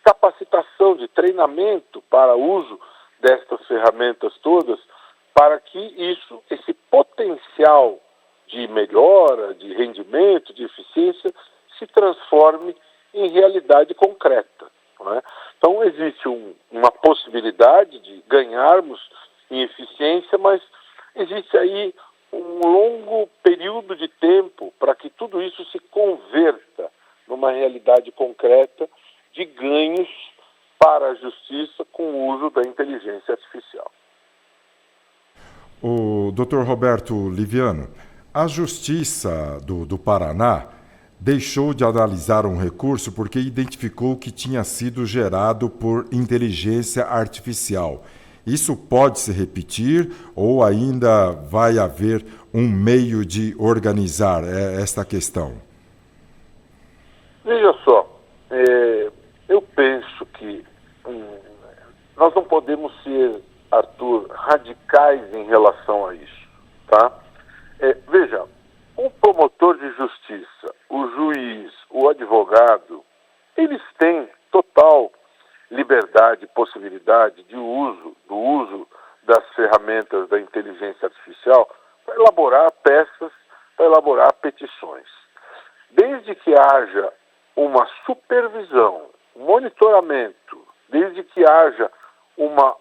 capacitação, de treinamento para uso destas ferramentas todas, para que esse potencial de melhora, de rendimento, de eficiência, se transforme em realidade concreta. Não é? Então existe uma possibilidade de ganharmos em eficiência, mas existe aí um longo período de tempo para que tudo isso se converta numa realidade concreta de ganhos para a justiça com o uso da inteligência artificial. O Dr. Roberto Liviano, a Justiça do Paraná deixou de analisar um recurso porque identificou que tinha sido gerado por inteligência artificial. Isso pode se repetir ou ainda vai haver um meio de organizar esta questão? Veja só, eu penso que nós não podemos ser, Arthur, radicais em relação a isso, tá? Veja, o promotor de justiça, o juiz, o advogado, eles têm total liberdade e possibilidade do uso das ferramentas da inteligência artificial para elaborar peças, para elaborar petições. Desde que haja uma supervisão, um monitoramento, desde que haja uma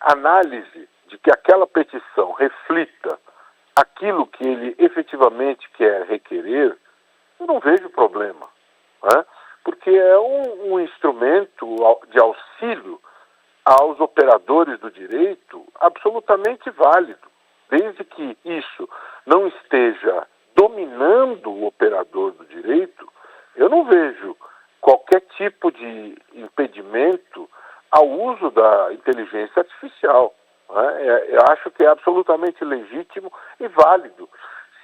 análise de que aquela petição reflita aquilo que ele efetivamente quer requerer, eu não vejo problema, né? Porque é um instrumento de auxílio aos operadores do direito absolutamente válido, desde que isso não esteja dominando o operador do direito. Eu não vejo qualquer tipo de impedimento ao uso da inteligência artificial, né? Eu acho que é absolutamente legítimo e válido.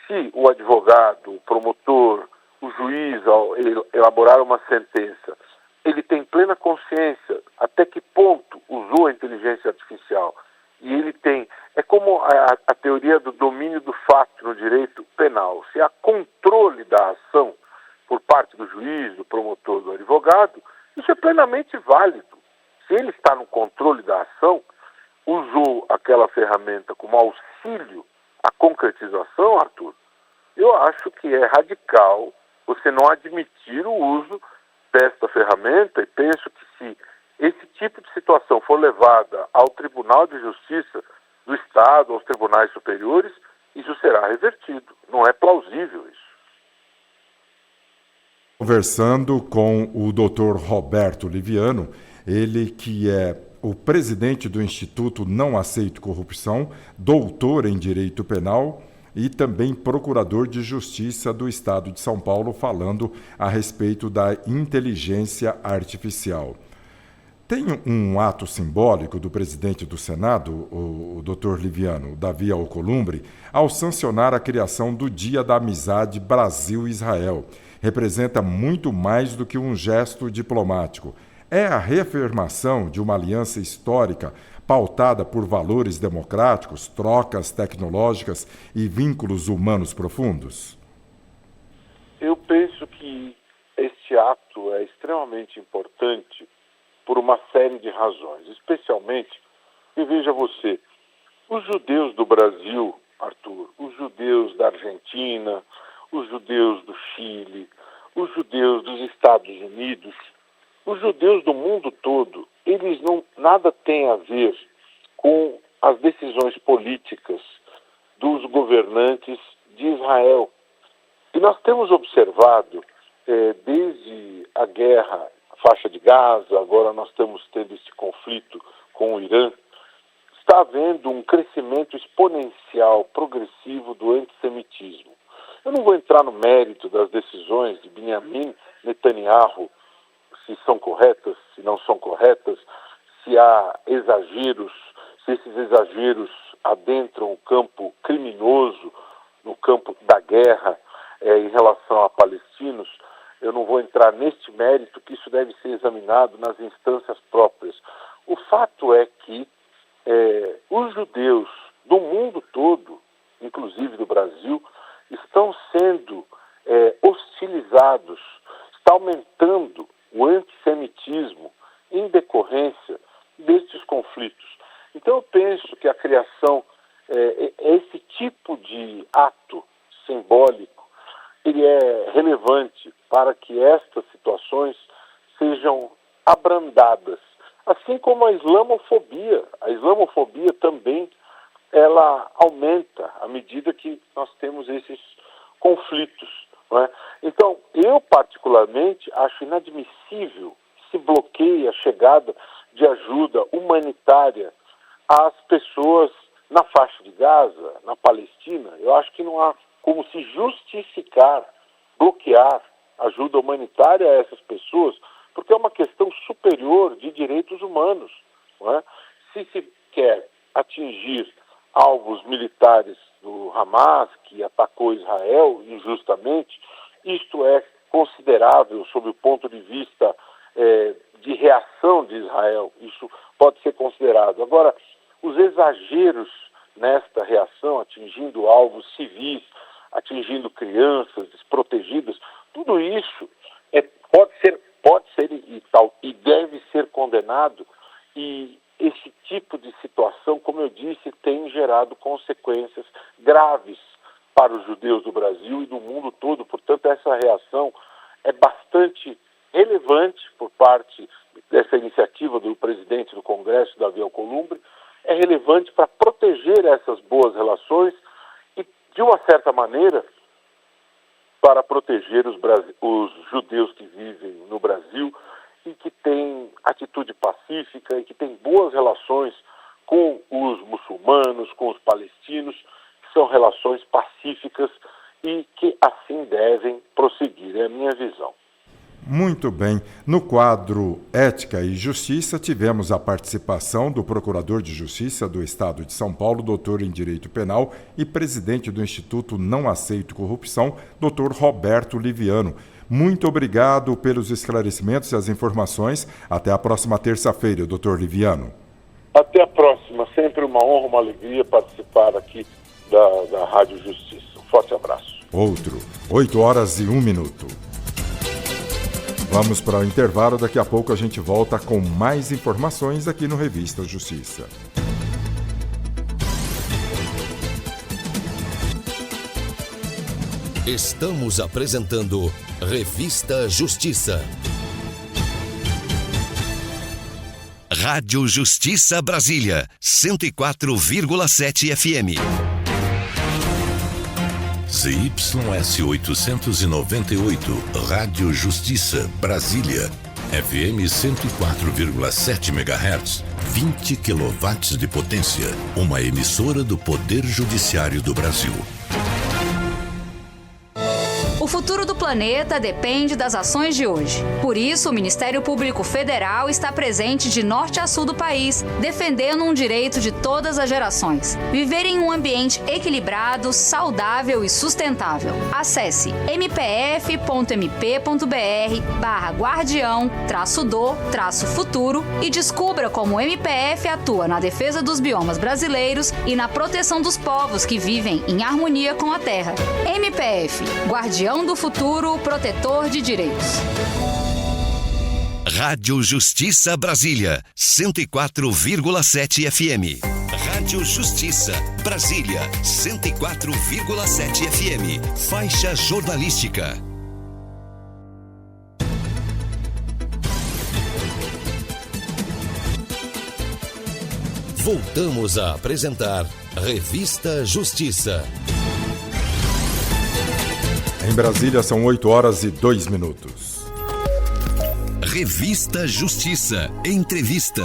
Se o advogado, o promotor, o juiz, ao elaborar uma sentença, ele tem plena consciência até que ponto usou a inteligência artificial, e ele tem... É como a teoria do domínio do fato no direito penal. Se há controle da ação por parte do juiz, do promotor, do advogado, isso é plenamente válido. Se ele está no controle da ação, usou aquela ferramenta como auxílio à concretização, Arthur, eu acho que é radical você não admitir o uso desta ferramenta, e penso que se esse tipo de situação for levada ao Tribunal de Justiça do Estado, aos tribunais superiores, isso será revertido. Não é plausível isso. Conversando com o Dr. Roberto Liviano, ele que é o presidente do Instituto Não Aceito Corrupção, doutor em Direito Penal e também procurador de Justiça do Estado de São Paulo, falando a respeito da inteligência artificial. Tem um ato simbólico do presidente do Senado, o Dr. Liviano, Davi Alcolumbre, ao sancionar a criação do Dia da Amizade Brasil-Israel. Representa muito mais do que um gesto diplomático. É a reafirmação de uma aliança histórica pautada por valores democráticos, trocas tecnológicas e vínculos humanos profundos? Eu penso que este ato é extremamente importante por uma série de razões, especialmente, e veja você, os judeus do Brasil, Arthur, os judeus da Argentina, os judeus do Chile, os judeus dos Estados Unidos, os judeus do mundo todo, eles nada têm a ver com as decisões políticas dos governantes de Israel. E nós temos observado, desde a guerra, a faixa de Gaza, agora nós estamos tendo esse conflito com o Irã, está havendo um crescimento exponencial, progressivo do antissemitismo. Eu não vou entrar no mérito das decisões de Benjamin Netanyahu, se são corretas, se não são corretas, se há exageros, se esses exageros adentram o campo criminoso, no campo da guerra, em relação a palestinos. Eu não vou entrar neste mérito, que isso deve ser examinado nas instâncias próprias. O fato é que os judeus do mundo todo, inclusive do Brasil, estão sendo hostilizados, está aumentando o antissemitismo em decorrência destes conflitos. Então eu penso que a criação, esse tipo de ato simbólico, ele é relevante para que estas situações sejam abrandadas. Assim como a islamofobia. A islamofobia também, ela aumenta à medida que nós temos esses conflitos, não é? Então, eu particularmente acho inadmissível que se bloqueie a chegada de ajuda humanitária às pessoas na faixa de Gaza, na Palestina. Eu acho que não há como se justificar, bloquear ajuda humanitária a essas pessoas, porque é uma questão superior de direitos humanos, não é? Se se quer atingir alvos militares do Hamas, que atacou Israel injustamente, isto é considerável sob o ponto de vista de reação de Israel, isso pode ser considerado. Agora, os exageros nesta reação, atingindo alvos civis, atingindo crianças desprotegidas, tudo isso pode ser e deve ser condenado, e esse tipo de situação, como eu disse, tem gerado consequências graves para os judeus do Brasil e do mundo todo. Portanto, essa reação é bastante relevante por parte dessa iniciativa do presidente do Congresso, Davi Alcolumbre, é relevante para proteger essas boas relações e, de uma certa maneira, para proteger os judeus que vivem no Brasil e que têm atitude pacífica e que têm boas relações com os muçulmanos, com os palestinos, que são relações pacíficas e que assim devem prosseguir, é a minha visão. Muito bem. No quadro Ética e Justiça, tivemos a participação do Procurador de Justiça do Estado de São Paulo, doutor em Direito Penal e presidente do Instituto Não Aceito Corrupção, doutor Roberto Liviano. Muito obrigado pelos esclarecimentos e as informações. Até a próxima terça-feira, doutor Liviano. Até a próxima. Sempre uma honra, uma alegria participar aqui da Rádio Justiça. Um forte abraço. Outro. 8h01. Vamos para o intervalo, daqui a pouco a gente volta com mais informações aqui no Revista Justiça. Estamos apresentando Revista Justiça. Rádio Justiça Brasília, 104,7 FM. ZYS 898, Rádio Justiça, Brasília, FM 104,7 MHz, 20 kW de potência, uma emissora do Poder Judiciário do Brasil. O futuro do planeta depende das ações de hoje. Por isso, o Ministério Público Federal está presente de norte a sul do país, defendendo um direito de todas as gerações: viver em um ambiente equilibrado, saudável e sustentável. Acesse mpf.mp.br/guardião-do-futuro e descubra como o MPF atua na defesa dos biomas brasileiros e na proteção dos povos que vivem em harmonia com a terra. MPF, Guardião do Futuro, protetor de direitos. Rádio Justiça Brasília, 104,7 FM. Rádio Justiça Brasília, 104,7 FM. Faixa jornalística. Voltamos a apresentar Revista Justiça. Em Brasília são 8h02. Revista Justiça. Entrevista.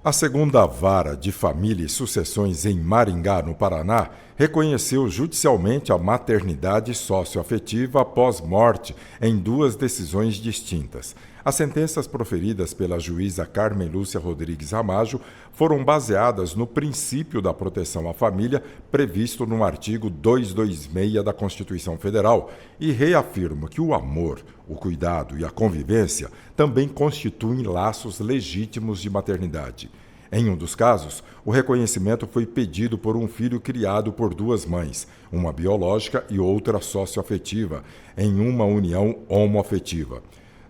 A segunda vara de família e sucessões em Maringá, no Paraná, reconheceu judicialmente a maternidade socioafetiva após morte em 2 decisões distintas. As sentenças proferidas pela juíza Carmen Lúcia Rodrigues Ramajo foram baseadas no princípio da proteção à família previsto no artigo 226 da Constituição Federal e reafirma que o amor, o cuidado e a convivência também constituem laços legítimos de maternidade. Em um dos casos, o reconhecimento foi pedido por um filho criado por 2 mães, uma biológica e outra socioafetiva, em uma união homoafetiva.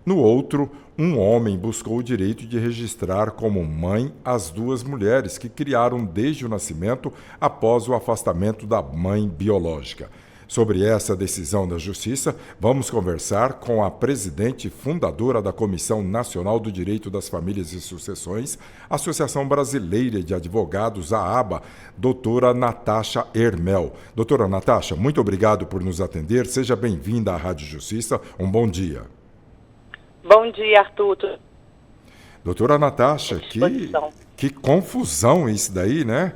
No outro, um homem buscou o direito de registrar como mãe as 2 mulheres que criaram desde o nascimento após o afastamento da mãe biológica. Sobre essa decisão da Justiça, vamos conversar com a presidente e fundadora da Comissão Nacional do Direito das Famílias e Sucessões, Associação Brasileira de Advogados, a ABA, doutora Natasha Hermel. Doutora Natasha, muito obrigado por nos atender. Seja bem-vinda à Rádio Justiça. Um bom dia. Bom dia, Arthur. Doutora Natasha, que confusão isso daí, né?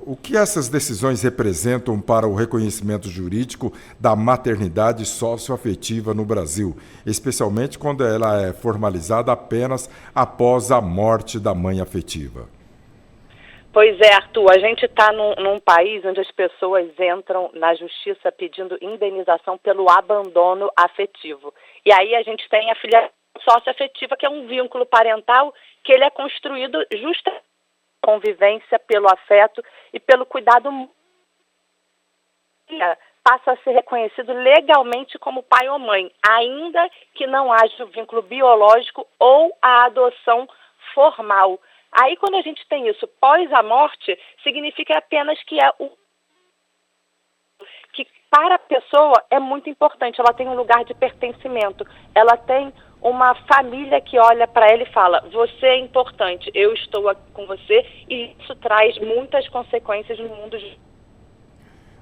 O que essas decisões representam para o reconhecimento jurídico da maternidade socioafetiva no Brasil, especialmente quando ela é formalizada apenas após a morte da mãe afetiva? Pois é, Arthur, a gente está num país onde as pessoas entram na justiça pedindo indenização pelo abandono afetivo. E aí a gente tem a filiação socioafetiva, que é um vínculo parental que ele é construído justamente pela convivência, pelo afeto e pelo cuidado. Passa a ser reconhecido legalmente como pai ou mãe, ainda que não haja o vínculo biológico ou a adoção formal. Aí, quando a gente tem isso pós a morte, significa apenas que que para a pessoa é muito importante, ela tem um lugar de pertencimento, ela tem uma família que olha para ela e fala, você é importante, eu estou aqui com você, e isso traz muitas consequências no mundo.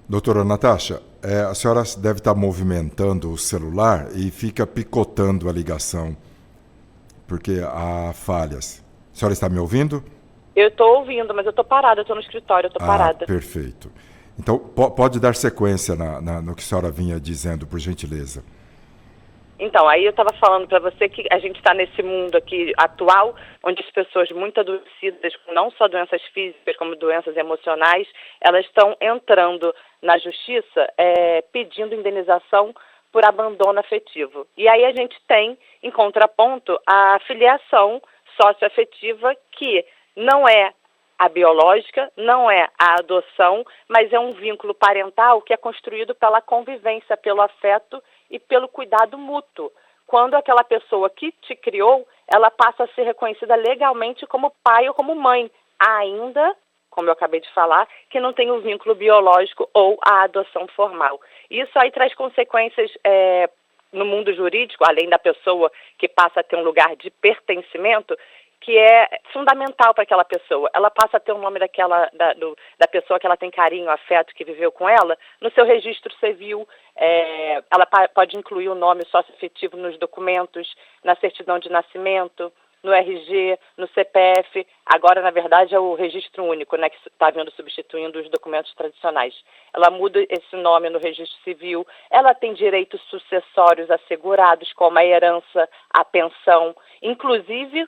Doutora Natasha, a senhora deve estar movimentando o celular e fica picotando a ligação, porque há falhas. A senhora está me ouvindo? Eu estou ouvindo, mas eu estou parada, eu estou no escritório, eu estou parada. Perfeito. Então, pode dar sequência no que a senhora vinha dizendo, por gentileza. Então, aí eu estava falando para você que a gente está nesse mundo aqui atual, onde as pessoas muito adoecidas, não só doenças físicas, como doenças emocionais, elas estão entrando na justiça pedindo indenização por abandono afetivo. E aí a gente tem, em contraponto, a filiação socioafetiva, que não é a biológica, não é a adoção, mas é um vínculo parental que é construído pela convivência, pelo afeto e pelo cuidado mútuo. Quando aquela pessoa que te criou, ela passa a ser reconhecida legalmente como pai ou como mãe, ainda, como eu acabei de falar, que não tem o vínculo biológico ou a adoção formal. Isso aí traz consequências no mundo jurídico, além da pessoa que passa a ter um lugar de pertencimento, que é fundamental para aquela pessoa. Ela passa a ter o nome da pessoa que ela tem carinho, afeto, que viveu com ela, no seu registro civil. Ela pode incluir o nome socioafetivo nos documentos, na certidão de nascimento, no RG, no CPF. Agora, na verdade, é o registro único, né, que está vindo substituindo os documentos tradicionais. Ela muda esse nome no registro civil. Ela tem direitos sucessórios assegurados, como a herança, a pensão. Inclusive,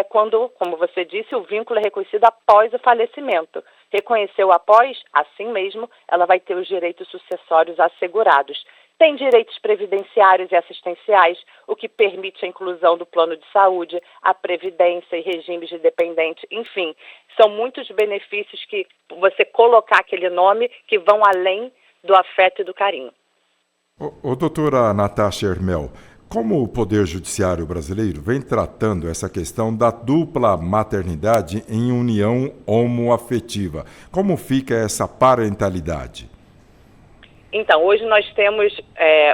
quando, como você disse, o vínculo é reconhecido após o falecimento. Reconheceu após, assim mesmo, ela vai ter os direitos sucessórios assegurados. Tem direitos previdenciários e assistenciais, o que permite a inclusão do plano de saúde, a previdência e regimes de dependente, enfim. São muitos benefícios que você colocar aquele nome que vão além do afeto e do carinho. Doutora Natasha Hermel, como o Poder Judiciário brasileiro vem tratando essa questão da dupla maternidade em união homoafetiva? Como fica essa parentalidade? Então, hoje nós temos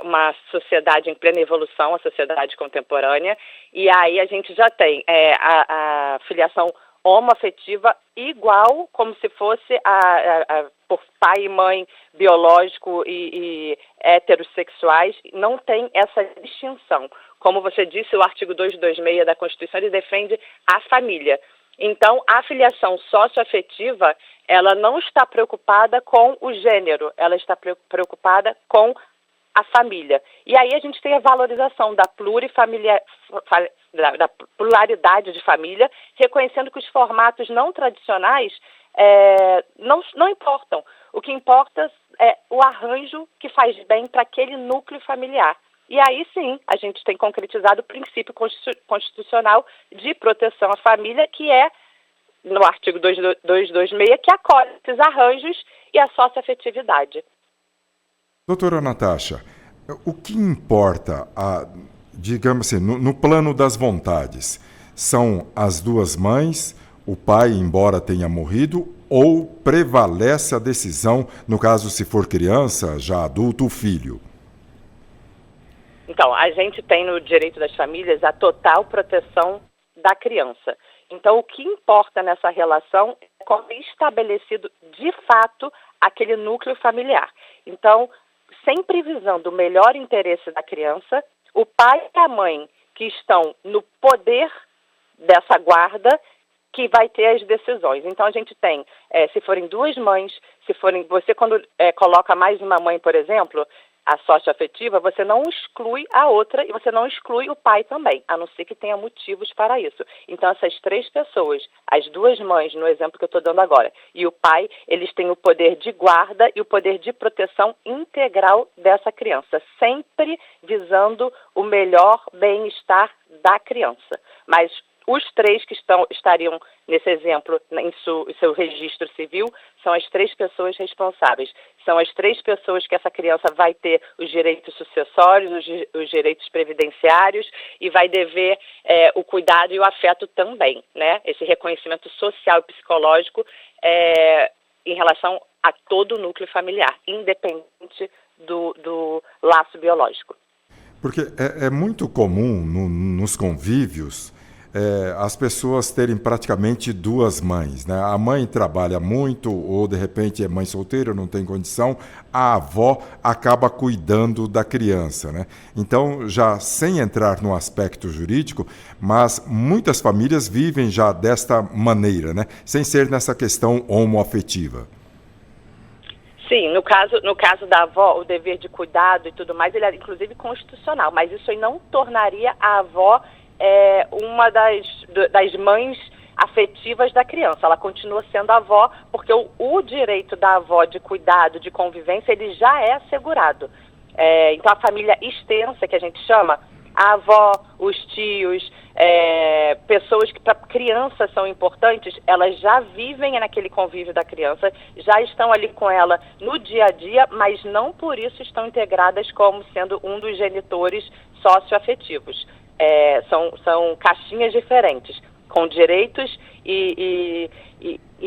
uma sociedade em plena evolução, a sociedade contemporânea, e aí a gente já tem a filiação homoafetiva igual como se fosse por pai e mãe biológico e heterossexuais, não tem essa distinção. Como você disse, o artigo 226 da Constituição, ele defende a família. Então, a filiação socioafetiva, ela não está preocupada com o gênero, ela está preocupada com a família. E aí a gente tem a valorização da pluralidade de família, reconhecendo que os formatos não tradicionais não importam. O que importa é o arranjo que faz bem para aquele núcleo familiar. E aí sim, a gente tem concretizado o princípio constitucional de proteção à família, que é, no artigo 226, que acolhe esses arranjos e a socioafetividade. Doutora Natasha, o que importa, digamos assim, no plano das vontades? São as duas mães, o pai, embora tenha morrido, ou prevalece a decisão, no caso, se for criança, já adulto, o filho? Então, a gente tem no direito das famílias a total proteção da criança. Então, o que importa nessa relação é como é estabelecido, de fato, aquele núcleo familiar. Então, sempre visando o melhor interesse da criança, o pai e a mãe que estão no poder dessa guarda, que vai ter as decisões. Então, a gente tem, se forem duas mães, se forem, você quando coloca mais uma mãe, por exemplo, a socioafetiva, você não exclui a outra e você não exclui o pai também, a não ser que tenha motivos para isso. Então, essas 3 pessoas, as 2 mães, no exemplo que eu estou dando agora, e o pai, eles têm o poder de guarda e o poder de proteção integral dessa criança, sempre visando o melhor bem-estar da criança. Mas os 3 que estariam nesse exemplo, em seu registro civil, são as 3 pessoas responsáveis. São as 3 pessoas que essa criança vai ter os direitos sucessórios, os direitos previdenciários e vai dever o cuidado e o afeto também, né? Esse reconhecimento social e psicológico em relação a todo o núcleo familiar, independente do laço biológico. Porque é muito comum nos convívios as pessoas terem praticamente 2 mães, né? A mãe trabalha muito ou, de repente, é mãe solteira, não tem condição, a avó acaba cuidando da criança, né? Então, já sem entrar no aspecto jurídico, mas muitas famílias vivem já desta maneira, né? Sem ser nessa questão homoafetiva. Sim, no caso da avó, o dever de cuidado e tudo mais, ele é inclusive constitucional, mas isso aí não tornaria a avó uma das mães afetivas da criança. Ela continua sendo avó, porque o direito da avó de cuidado, de convivência, ele já é assegurado. Então, a família extensa, que a gente chama, a avó, os tios, pessoas que para criança são importantes, elas já vivem naquele convívio da criança, já estão ali com ela no dia a dia, mas não por isso estão integradas como sendo um dos genitores socioafetivos. São caixinhas diferentes, com direitos e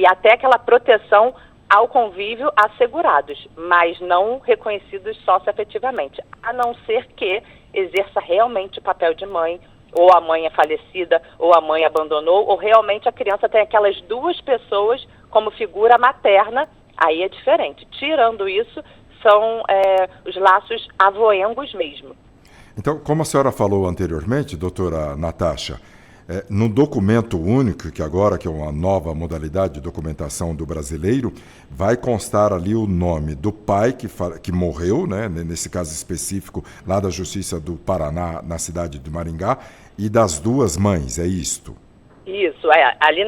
até aquela proteção ao convívio assegurados, mas não reconhecidos socioafetivamente, a não ser que exerça realmente o papel de mãe, ou a mãe é falecida, ou a mãe abandonou, ou realmente a criança tem aquelas 2 pessoas como figura materna, aí é diferente. Tirando isso, são os laços avoengos mesmo. Então, como a senhora falou anteriormente, doutora Natasha, no documento único, que agora que é uma nova modalidade de documentação do brasileiro, vai constar ali o nome do pai que morreu, né, nesse caso específico, lá da Justiça do Paraná, na cidade de Maringá, e das 2 mães, é isto? Isso, ali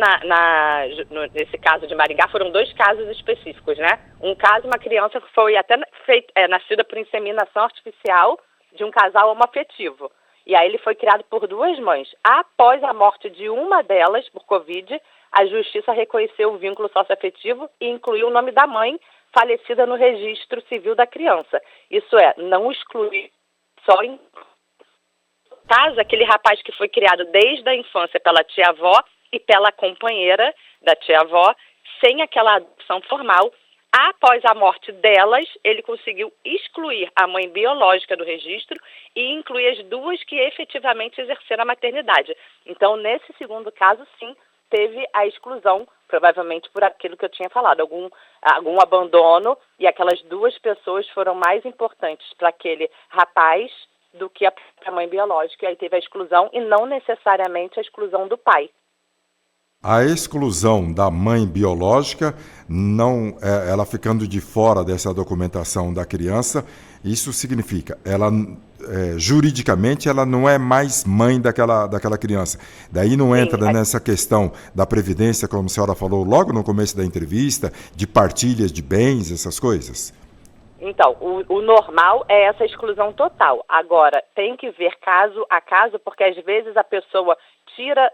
nesse caso de Maringá foram 2 casos específicos, né? Um caso, uma criança que foi até nascida por inseminação artificial de um casal homoafetivo. E aí ele foi criado por 2 mães. Após a morte de uma delas, por Covid, a Justiça reconheceu o vínculo socioafetivo e incluiu o nome da mãe falecida no registro civil da criança. Isso não excluir só em caso aquele rapaz que foi criado desde a infância pela tia-avó e pela companheira da tia-avó, sem aquela adoção formal. Após a morte delas, ele conseguiu excluir a mãe biológica do registro e incluir as 2 que efetivamente exerceram a maternidade. Então, nesse segundo caso, sim, teve a exclusão, provavelmente por aquilo que eu tinha falado, algum abandono, e aquelas 2 pessoas foram mais importantes para aquele rapaz do que a mãe biológica. E aí teve a exclusão e não necessariamente a exclusão do pai. A exclusão da mãe biológica, ela ficando de fora dessa documentação da criança, isso significa, juridicamente, ela não é mais mãe daquela criança. Daí não entra nessa questão da previdência, como a senhora falou logo no começo da entrevista, de partilhas de bens, essas coisas? Então, o normal é essa exclusão total. Agora, tem que ver caso a caso, porque às vezes a pessoa tira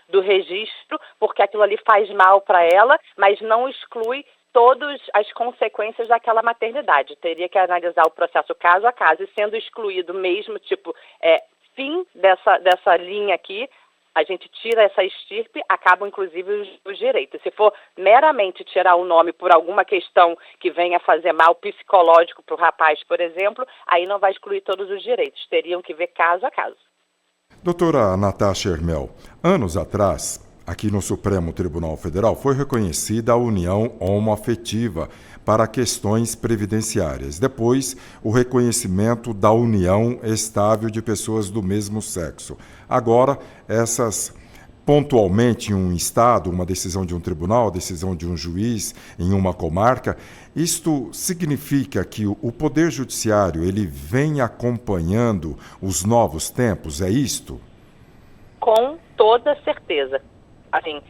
do registro, porque aquilo ali faz mal para ela, mas não exclui todas as consequências daquela maternidade. Teria que analisar o processo caso a caso, e sendo excluído mesmo, fim dessa linha aqui, a gente tira essa estirpe, acabam inclusive os direitos. Se for meramente tirar o nome por alguma questão que venha fazer mal psicológico para o rapaz, por exemplo, aí não vai excluir todos os direitos. Teriam que ver caso a caso. Doutora Natasha Hermel, anos atrás, aqui no Supremo Tribunal Federal, foi reconhecida a união homoafetiva para questões previdenciárias. Depois, o reconhecimento da união estável de pessoas do mesmo sexo. Agora, essas pontualmente em um estado, uma decisão de um tribunal, decisão de um juiz em uma comarca. Isto significa que o Poder Judiciário ele vem acompanhando os novos tempos, é isto? Com toda certeza. Assim,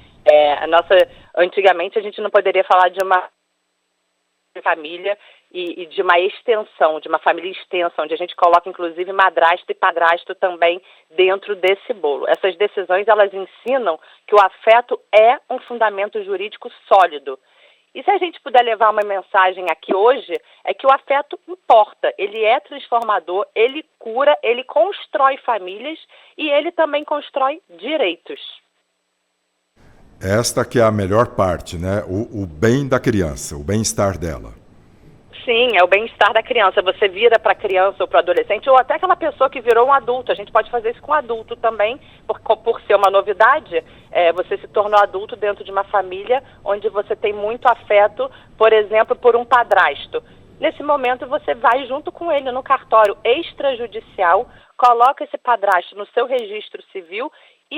antigamente a gente não poderia falar de uma família e de uma extensão, de uma família extensa, onde a gente coloca inclusive madrasto e padrasto também dentro desse bolo. Essas decisões, elas ensinam que o afeto é um fundamento jurídico sólido. E se a gente puder levar uma mensagem aqui hoje, é que o afeto importa, ele é transformador, ele cura, ele constrói famílias e ele também constrói direitos. Esta que é a melhor parte, né? O bem da criança, o bem-estar dela. Sim, é o bem-estar da criança. Você vira para a criança ou para o adolescente, ou até aquela pessoa que virou um adulto. A gente pode fazer isso com adulto também, por ser uma novidade. Você se tornou adulto dentro de uma família onde você tem muito afeto, por exemplo, por um padrasto. Nesse momento, você vai junto com ele no cartório extrajudicial, coloca esse padrasto no seu registro civil e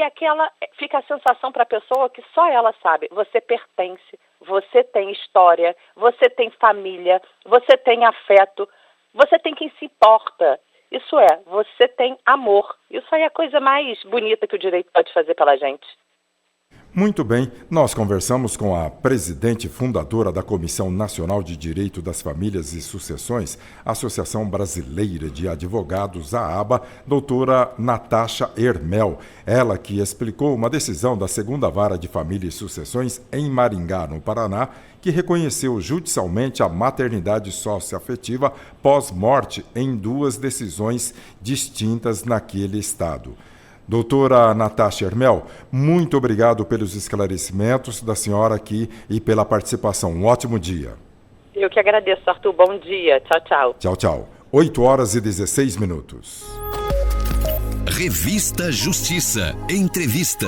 fica a sensação para a pessoa que só ela sabe. Você pertence, você tem história, você tem família, você tem afeto, você tem quem se importa. Isso você tem amor. Isso aí é a coisa mais bonita que o direito pode fazer pela gente. Muito bem, nós conversamos com a presidente e fundadora da Comissão Nacional de Direito das Famílias e Sucessões, Associação Brasileira de Advogados, a ABA, doutora Natasha Hermel. Ela que explicou uma decisão da Segunda Vara de Família e Sucessões em Maringá, no Paraná, que reconheceu judicialmente a maternidade socioafetiva pós-morte em 2 decisões distintas naquele estado. Doutora Natasha Hermel, muito obrigado pelos esclarecimentos da senhora aqui e pela participação. Um ótimo dia. Eu que agradeço, Arthur. Bom dia. Tchau, tchau. Tchau, tchau. 8h16. Revista Justiça. Entrevista.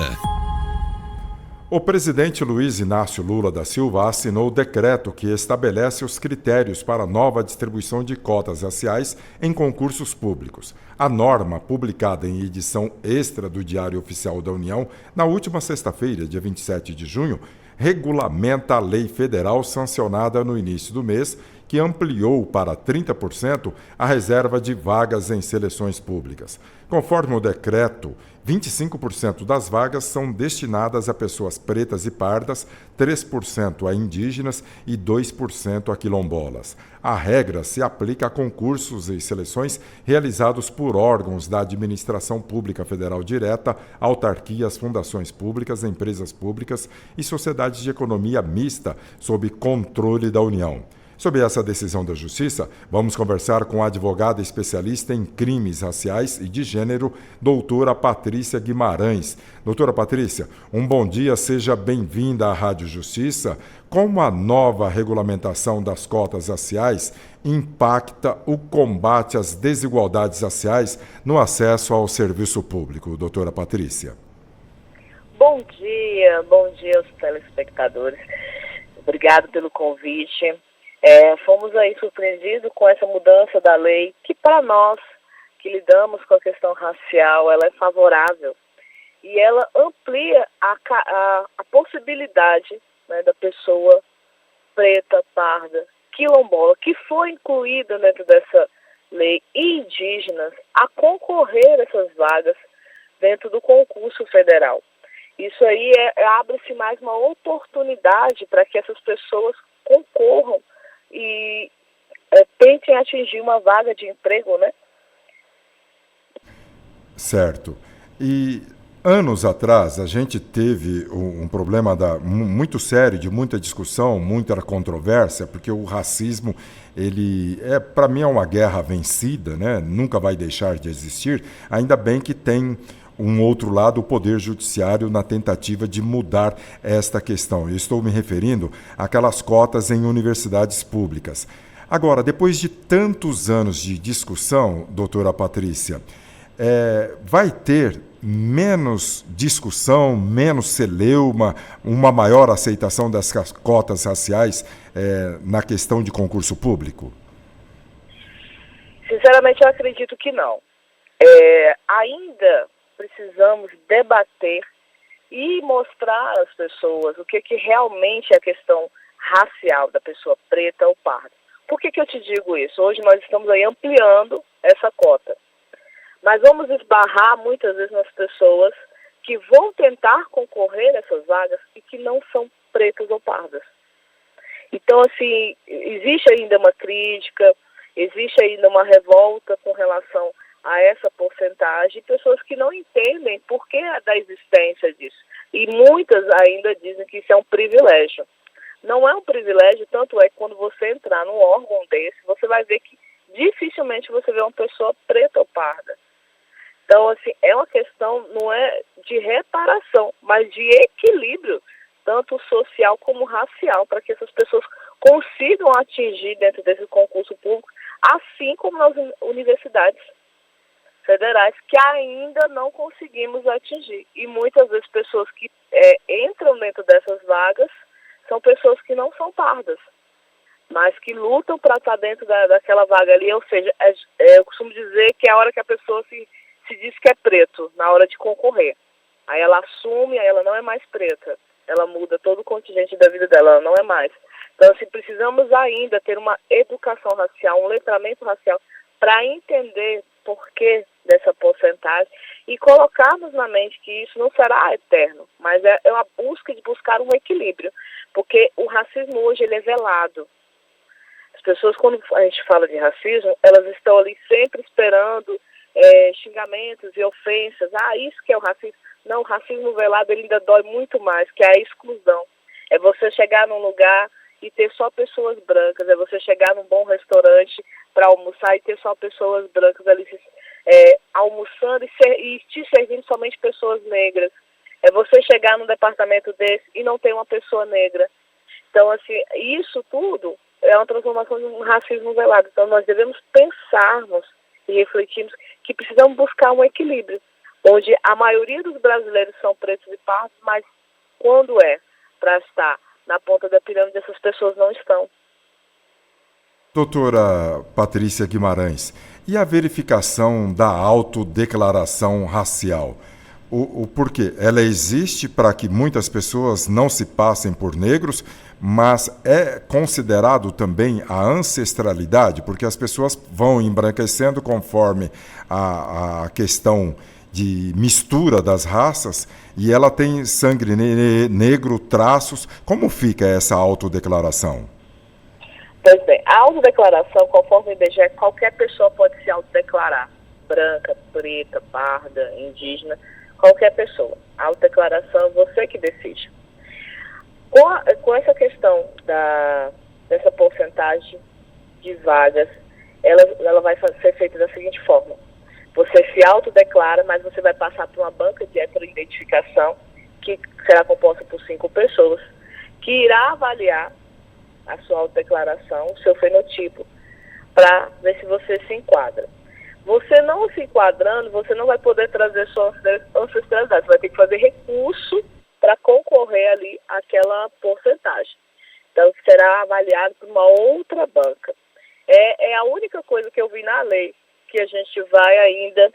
O presidente Luiz Inácio Lula da Silva assinou o decreto que estabelece os critérios para a nova distribuição de cotas raciais em concursos públicos. A norma, publicada em edição extra do Diário Oficial da União, na última sexta-feira, dia 27 de junho, regulamenta a lei federal sancionada no início do mês, que ampliou para 30% a reserva de vagas em seleções públicas. Conforme o decreto, 25% das vagas são destinadas a pessoas pretas e pardas, 3% a indígenas e 2% a quilombolas. A regra se aplica a concursos e seleções realizados por órgãos da administração pública federal direta, autarquias, fundações públicas, empresas públicas e sociedades de economia mista sob controle da União. Sobre essa decisão da Justiça, vamos conversar com a advogada especialista em crimes raciais e de gênero, doutora Patrícia Guimarães. Doutora Patrícia, um bom dia, seja bem-vinda à Rádio Justiça. Como a nova regulamentação das cotas raciais impacta o combate às desigualdades raciais no acesso ao serviço público, doutora Patrícia? Bom dia aos telespectadores. Obrigado pelo convite. Fomos aí surpreendidos com essa mudança da lei, que para nós que lidamos com a questão racial, ela é favorável. E ela amplia a possibilidade, né, da pessoa preta, parda, quilombola, que foi incluída dentro dessa lei, e indígenas, a concorrer a essas vagas dentro do concurso federal. Isso aí abre-se mais uma oportunidade para que essas pessoas concorram e tentem atingir uma vaga de emprego, né? Certo. E anos atrás a gente teve um problema muito sério, de muita discussão, muita controvérsia, porque o racismo, para mim é uma guerra vencida, né? Nunca vai deixar de existir. Ainda bem que tem um outro lado, o Poder Judiciário, na tentativa de mudar esta questão. Eu estou me referindo àquelas cotas em universidades públicas. Agora, depois de tantos anos de discussão, doutora Patrícia, vai ter menos discussão, menos celeuma, uma maior aceitação dessas cotas raciais na questão de concurso público? Sinceramente, eu acredito que não. Ainda precisamos debater e mostrar às pessoas o que realmente é a questão racial da pessoa preta ou parda. Por que eu te digo isso? Hoje nós estamos aí ampliando essa cota. Mas vamos esbarrar muitas vezes nas pessoas que vão tentar concorrer nessas vagas e que não são pretas ou pardas. Então, assim, existe ainda uma crítica, existe ainda uma revolta com relação a essa porcentagem, pessoas que não entendem por que da existência disso. E muitas ainda dizem que isso é um privilégio. Não é um privilégio, tanto é que quando você entrar num órgão desse, você vai ver que dificilmente você vê uma pessoa preta ou parda. Então, assim, é uma questão, não é de reparação, mas de equilíbrio, tanto social como racial, para que essas pessoas consigam atingir dentro desse concurso público, assim como nas universidades federais, que ainda não conseguimos atingir. E muitas vezes pessoas que entram dentro dessas vagas são pessoas que não são pardas, mas que lutam para estar dentro daquela vaga ali. Ou seja, eu costumo dizer que é a hora que a pessoa se diz que é preto, na hora de concorrer. Aí ela assume, aí ela não é mais preta. Ela muda todo o contingente da vida dela, ela não é mais. Então, assim, precisamos ainda ter uma educação racial, um letramento racial, para entender por que dessa porcentagem e colocarmos na mente que isso não será eterno, mas é uma busca de buscar um equilíbrio, porque o racismo hoje ele é velado. As pessoas, quando a gente fala de racismo, elas estão ali sempre esperando xingamentos e ofensas. Isso que é o racismo. Não, o racismo velado ele ainda dói muito mais, que é a exclusão. É você chegar num lugar e ter só pessoas brancas, é você chegar num bom restaurante para almoçar e ter só pessoas brancas ali almoçando e te servindo somente pessoas negras. É você chegar num departamento desse e não ter uma pessoa negra. Então, assim, isso tudo é uma transformação de um racismo velado. Então, nós devemos pensarmos e refletirmos que precisamos buscar um equilíbrio, onde a maioria dos brasileiros são pretos e pardos, mas quando é para estar na ponta da pirâmide, essas pessoas não estão. Doutora Patrícia Guimarães, e a verificação da autodeclaração racial? O porquê? Ela existe para que muitas pessoas não se passem por negros, mas é considerado também a ancestralidade, porque as pessoas vão embranquecendo conforme a questão de mistura das raças, e ela tem sangue negro, traços. Como fica essa autodeclaração? Pois bem, a autodeclaração, conforme o IBGE, qualquer pessoa pode se autodeclarar. Branca, preta, parda, indígena, qualquer pessoa. A autodeclaração é você que decide. Com essa questão dessa porcentagem de vagas, ela vai ser feita da seguinte forma. Você se autodeclara, mas você vai passar por uma banca de heteroidentificação, que será composta por 5 pessoas, que irá avaliar a sua autodeclaração, o seu fenotipo, para ver se você se enquadra. Você não se enquadrando, você não vai poder trazer sua ancestralidade, você vai ter que fazer recurso para concorrer ali àquela porcentagem. Então, será avaliado por uma outra banca. É a única coisa que eu vi na lei que a gente vai ainda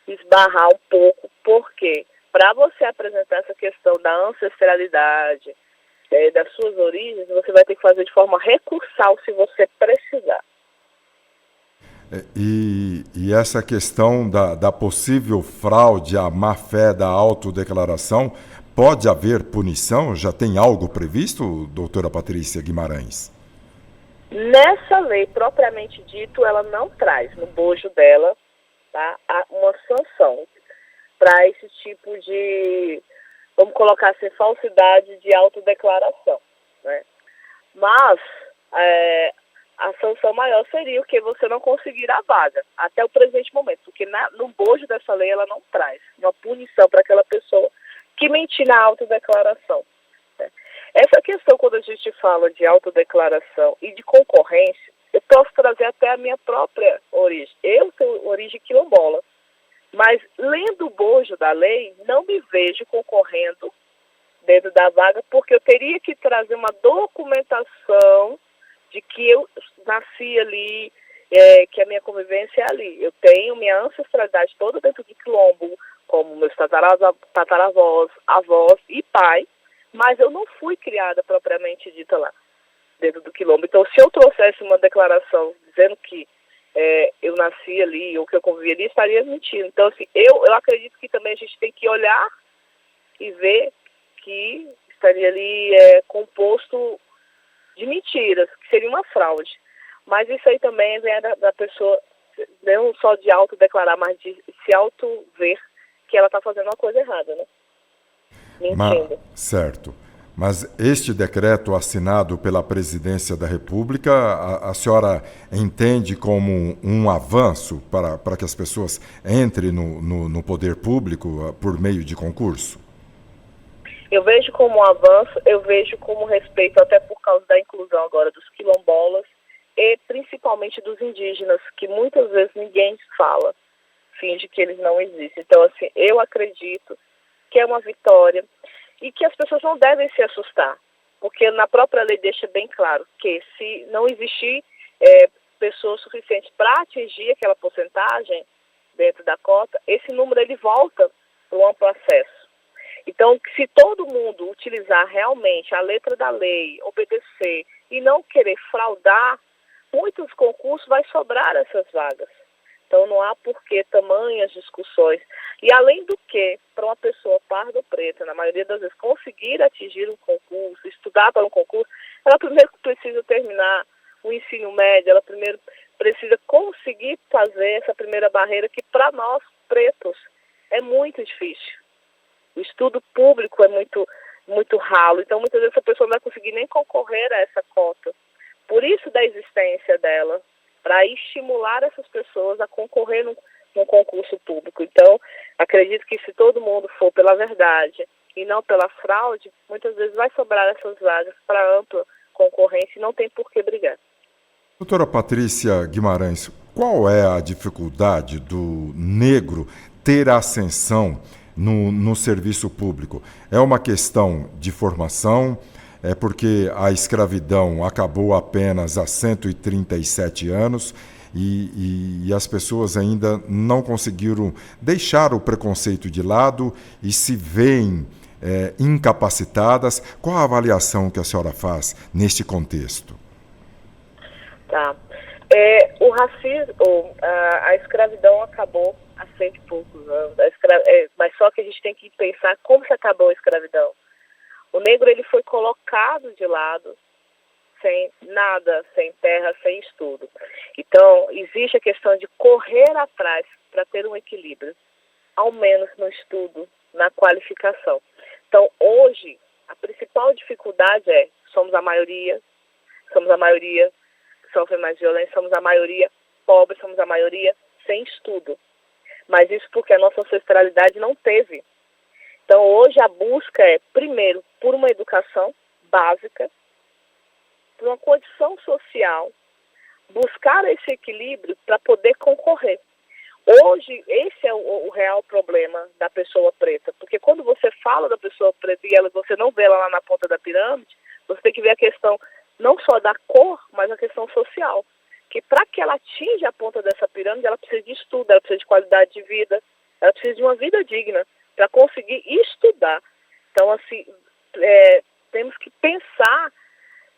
esbarrar um pouco, porque para você apresentar essa questão da ancestralidade, das suas origens, você vai ter que fazer de forma recursal se você precisar. E essa questão da possível fraude, a má-fé da autodeclaração, pode haver punição? Já tem algo previsto, doutora Patrícia Guimarães? Nessa lei, propriamente dito, ela não traz no bojo dela, tá, uma sanção para esse tipo de, vamos colocar assim, falsidade de autodeclaração, né? Mas a sanção maior seria o que você não conseguir a vaga, até o presente momento, porque no bojo dessa lei ela não traz uma punição para aquela pessoa que mentir na autodeclaração. Essa questão, quando a gente fala de autodeclaração e de concorrência, eu posso trazer até a minha própria origem. Eu tenho origem quilombola, mas lendo o bojo da lei, não me vejo concorrendo dentro da vaga, porque eu teria que trazer uma documentação de que eu nasci ali, que a minha convivência é ali. Eu tenho minha ancestralidade toda dentro de quilombo, como meus tataravós, avós e pai, mas eu não fui criada propriamente dita lá, dentro do quilombo. Então, se eu trouxesse uma declaração dizendo que eu nasci ali ou que eu convivi ali, estaria mentindo. Então, assim, eu acredito que também a gente tem que olhar e ver que estaria ali composto de mentiras, que seria uma fraude. Mas isso aí também vem da pessoa, não só de autodeclarar, mas de se auto-ver que ela está fazendo uma coisa errada, né? Mentindo. Certo. Mas este decreto assinado pela Presidência da República, a senhora entende como um avanço para que as pessoas entrem no poder público por meio de concurso? Eu vejo como um avanço, eu vejo como respeito até por causa da inclusão agora dos quilombolas e principalmente dos indígenas, que muitas vezes ninguém fala, finge que eles não existem. Então, assim, eu acredito que é uma vitória e que as pessoas não devem se assustar, porque na própria lei deixa bem claro que se não existir pessoas suficientes para atingir aquela porcentagem dentro da cota, esse número ele volta para o amplo acesso. Então, se todo mundo utilizar realmente a letra da lei, obedecer e não querer fraudar, muitos concursos vai sobrar essas vagas. Então, não há por que tamanhas discussões. E, além do que, para uma pessoa parda ou preta, na maioria das vezes, conseguir atingir um concurso, estudar para um concurso, ela primeiro precisa terminar o ensino médio, ela primeiro precisa conseguir fazer essa primeira barreira que, para nós, pretos, é muito difícil. O estudo público é muito ralo. Então, muitas vezes, essa pessoa não vai conseguir nem concorrer a essa cota. Por isso, da existência dela, para estimular essas pessoas a concorrer num concurso público. Então, acredito que se todo mundo for pela verdade e não pela fraude, muitas vezes vai sobrar essas vagas para ampla concorrência e não tem por que brigar. Doutora Patrícia Guimarães, qual é a dificuldade do negro ter ascensão no serviço público? É uma questão de formação? É porque a escravidão acabou apenas há 137 anos e as pessoas ainda não conseguiram deixar o preconceito de lado e se veem incapacitadas. Qual a avaliação que a senhora faz neste contexto? Tá. O racismo, a escravidão acabou há 100 e poucos anos. Mas só que a gente tem que pensar como se acabou a escravidão. O negro ele foi colocado de lado, sem nada, sem terra, sem estudo. Então, existe a questão de correr atrás para ter um equilíbrio, ao menos no estudo, na qualificação. Então, hoje, a principal dificuldade somos a maioria que sofre mais violência, somos a maioria pobre, somos a maioria sem estudo. Mas isso porque a nossa ancestralidade não teve. Então, hoje a busca é, primeiro, por uma educação básica, por uma condição social, buscar esse equilíbrio para poder concorrer. Hoje, esse é o real problema da pessoa preta, porque quando você fala da pessoa preta e você não vê ela lá na ponta da pirâmide, você tem que ver a questão não só da cor, mas a questão social. Que para que ela atinja a ponta dessa pirâmide, ela precisa de estudo, ela precisa de qualidade de vida, ela precisa de uma vida digna para conseguir estudar. Então, assim, temos que pensar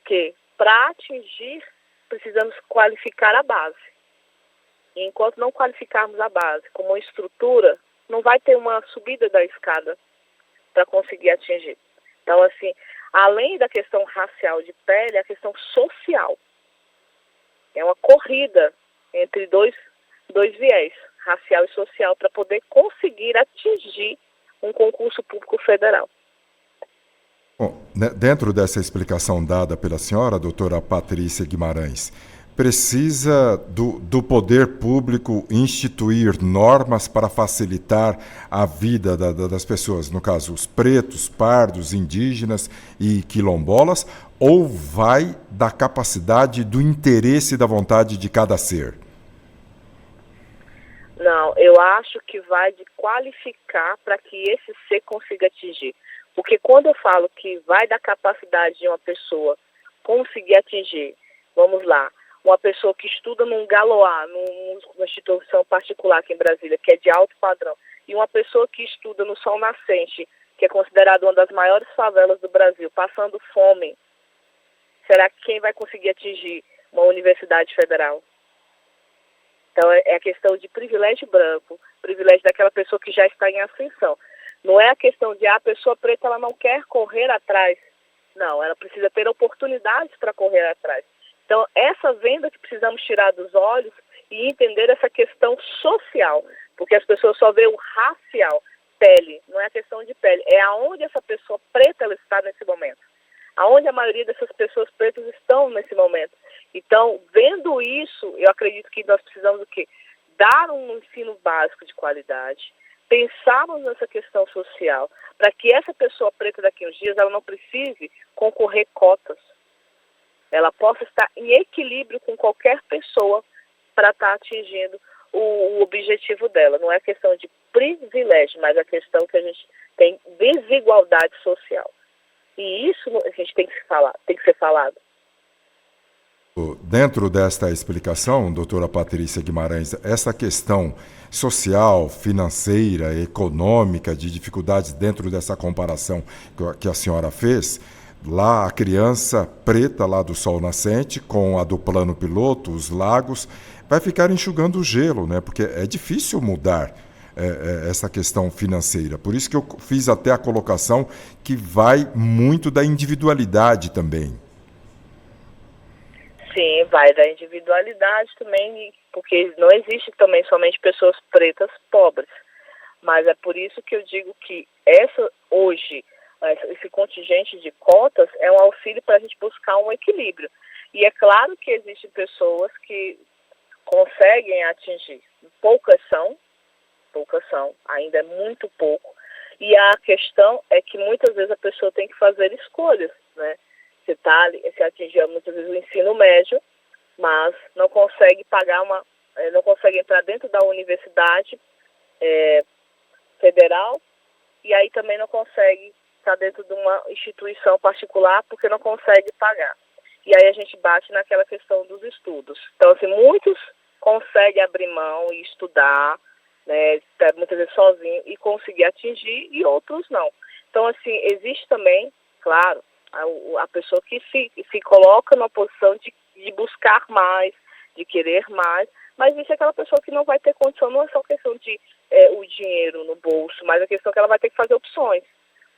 que para atingir, precisamos qualificar a base. E enquanto não qualificarmos a base como uma estrutura, não vai ter uma subida da escada para conseguir atingir. Então, assim, além da questão racial de pele, a questão social. É uma corrida entre dois viés, racial e social, para poder conseguir atingir um concurso público federal. Bom, dentro dessa explicação dada pela senhora, doutora Patrícia Guimarães, precisa do poder público instituir normas para facilitar a vida das pessoas, no caso, os pretos, pardos, indígenas e quilombolas, ou vai da capacidade, do interesse e da vontade de cada ser? Não, eu acho que vai de qualificar para que esse ser consiga atingir. Porque quando eu falo que vai da capacidade de uma pessoa conseguir atingir, vamos lá, uma pessoa que estuda num Galois, numa instituição particular aqui em Brasília, que é de alto padrão, e uma pessoa que estuda no Sol Nascente, que é considerada uma das maiores favelas do Brasil, passando fome, será que quem vai conseguir atingir uma universidade federal? Então é a questão de privilégio branco, privilégio daquela pessoa que já está em ascensão. Não é a questão de a pessoa preta ela não quer correr atrás. Não, ela precisa ter oportunidades para correr atrás. Então, essa venda que precisamos tirar dos olhos e entender essa questão social, porque as pessoas só veem o racial, pele, não é a questão de pele, é aonde essa pessoa preta ela está nesse momento, aonde a maioria dessas pessoas pretas estão nesse momento. Então, vendo isso, eu acredito que nós precisamos o quê? Dar um ensino básico de qualidade, pensarmos nessa questão social, para que essa pessoa preta daqui a uns dias ela não precise concorrer cotas. Ela possa estar em equilíbrio com qualquer pessoa para estar atingindo o objetivo dela. Não é questão de privilégio, mas a questão que a gente tem desigualdade social. E isso a gente tem que ser falado. Dentro desta explicação, doutora Patrícia Guimarães, essa questão social, financeira, econômica, de dificuldades dentro dessa comparação que a senhora fez, lá a criança preta lá do Sol Nascente, com a do plano piloto, os lagos, vai ficar enxugando o gelo, né? Porque é difícil mudar essa questão financeira. Por isso que eu fiz até a colocação que vai muito da individualidade também. Sim, vai da individualidade também, porque não existe também somente pessoas pretas pobres. Mas é por isso que eu digo que esse contingente de cotas é um auxílio para a gente buscar um equilíbrio. E é claro que existem pessoas que conseguem atingir. Poucas são, ainda é muito pouco. E a questão é que muitas vezes a pessoa tem que fazer escolhas, né? Você atingiu muitas vezes o ensino médio, mas não consegue não consegue entrar dentro da universidade federal, e aí também não consegue estar dentro de uma instituição particular porque não consegue pagar. E aí a gente bate naquela questão dos estudos. Então, assim, muitos conseguem abrir mão e estudar, né, muitas vezes sozinho, e conseguir atingir, e outros não. Então, assim, existe também, claro, a pessoa que se coloca numa posição de buscar mais, de querer mais, mas existe aquela pessoa que não vai ter condição, não é só questão de o dinheiro no bolso, mas a questão que ela vai ter que fazer opções.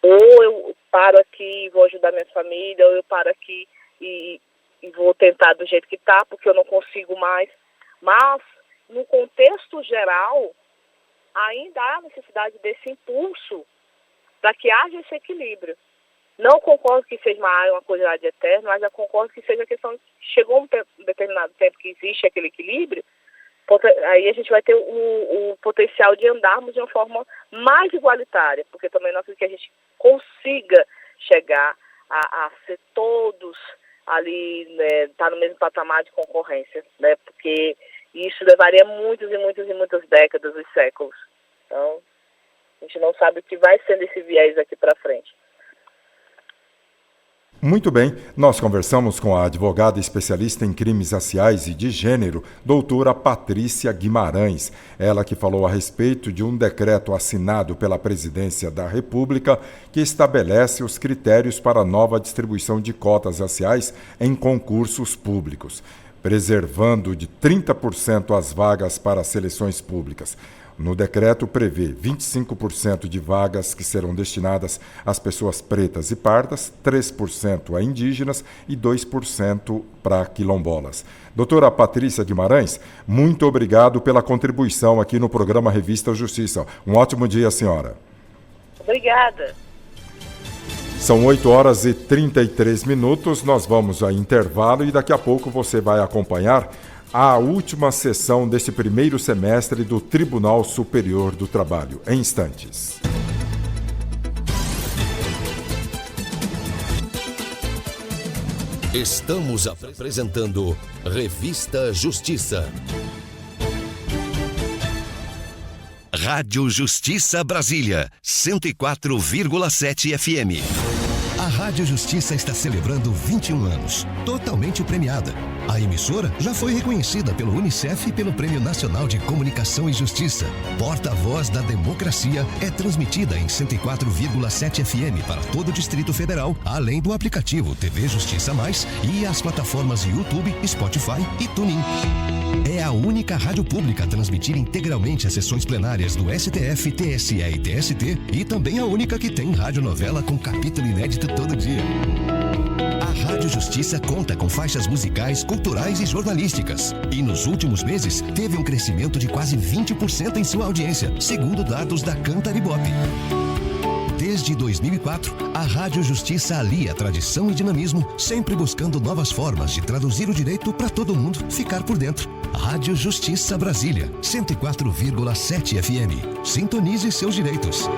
Ou eu paro aqui e vou ajudar minha família, ou eu paro aqui e vou tentar do jeito que está, porque eu não consigo mais. Mas, no contexto geral, ainda há necessidade desse impulso para que haja esse equilíbrio. Não concordo que seja uma coisa de eterno, mas eu concordo que seja a questão que chegou um determinado tempo que existe aquele equilíbrio, aí a gente vai ter o potencial de andarmos de uma forma mais igualitária, porque também nós queremos que a gente consiga chegar a ser todos ali, né, estar no mesmo patamar de concorrência, né, porque isso levaria muitas décadas e séculos. Então, a gente não sabe o que vai ser desse viés aqui para frente. Muito bem, nós conversamos com a advogada especialista em crimes raciais e de gênero, doutora Patrícia Guimarães. Ela que falou a respeito de um decreto assinado pela Presidência da República que estabelece os critérios para a nova distribuição de cotas raciais em concursos públicos, preservando de 30% as vagas para seleções públicas. No decreto prevê 25% de vagas que serão destinadas às pessoas pretas e pardas, 3% a indígenas e 2% para quilombolas. Doutora Patrícia Guimarães, muito obrigado pela contribuição aqui no programa Revista Justiça. Um ótimo dia, senhora. Obrigada. São 8h33, nós vamos a intervalo e daqui a pouco você vai acompanhar a última sessão deste primeiro semestre do Tribunal Superior do Trabalho. Em instantes. Estamos apresentando Revista Justiça. Rádio Justiça Brasília, 104,7 FM. A Rádio Justiça está celebrando 21 anos, totalmente premiada. A emissora já foi reconhecida pelo UNICEF e pelo Prêmio Nacional de Comunicação e Justiça. Porta-voz da democracia é transmitida em 104,7 FM para todo o Distrito Federal, além do aplicativo TV Justiça Mais e as plataformas YouTube, Spotify e TuneIn. É a única rádio pública a transmitir integralmente as sessões plenárias do STF, TSE e TST e também a única que tem radionovela com capítulo inédito todo dia. A Rádio Justiça conta com faixas musicais, culturais e jornalísticas. E nos últimos meses, teve um crescimento de quase 20% em sua audiência, segundo dados da Cantar Ibope. Desde 2004, a Rádio Justiça alia tradição e dinamismo, sempre buscando novas formas de traduzir o direito para todo mundo ficar por dentro. Rádio Justiça Brasília, 104,7 FM. Sintonize seus direitos.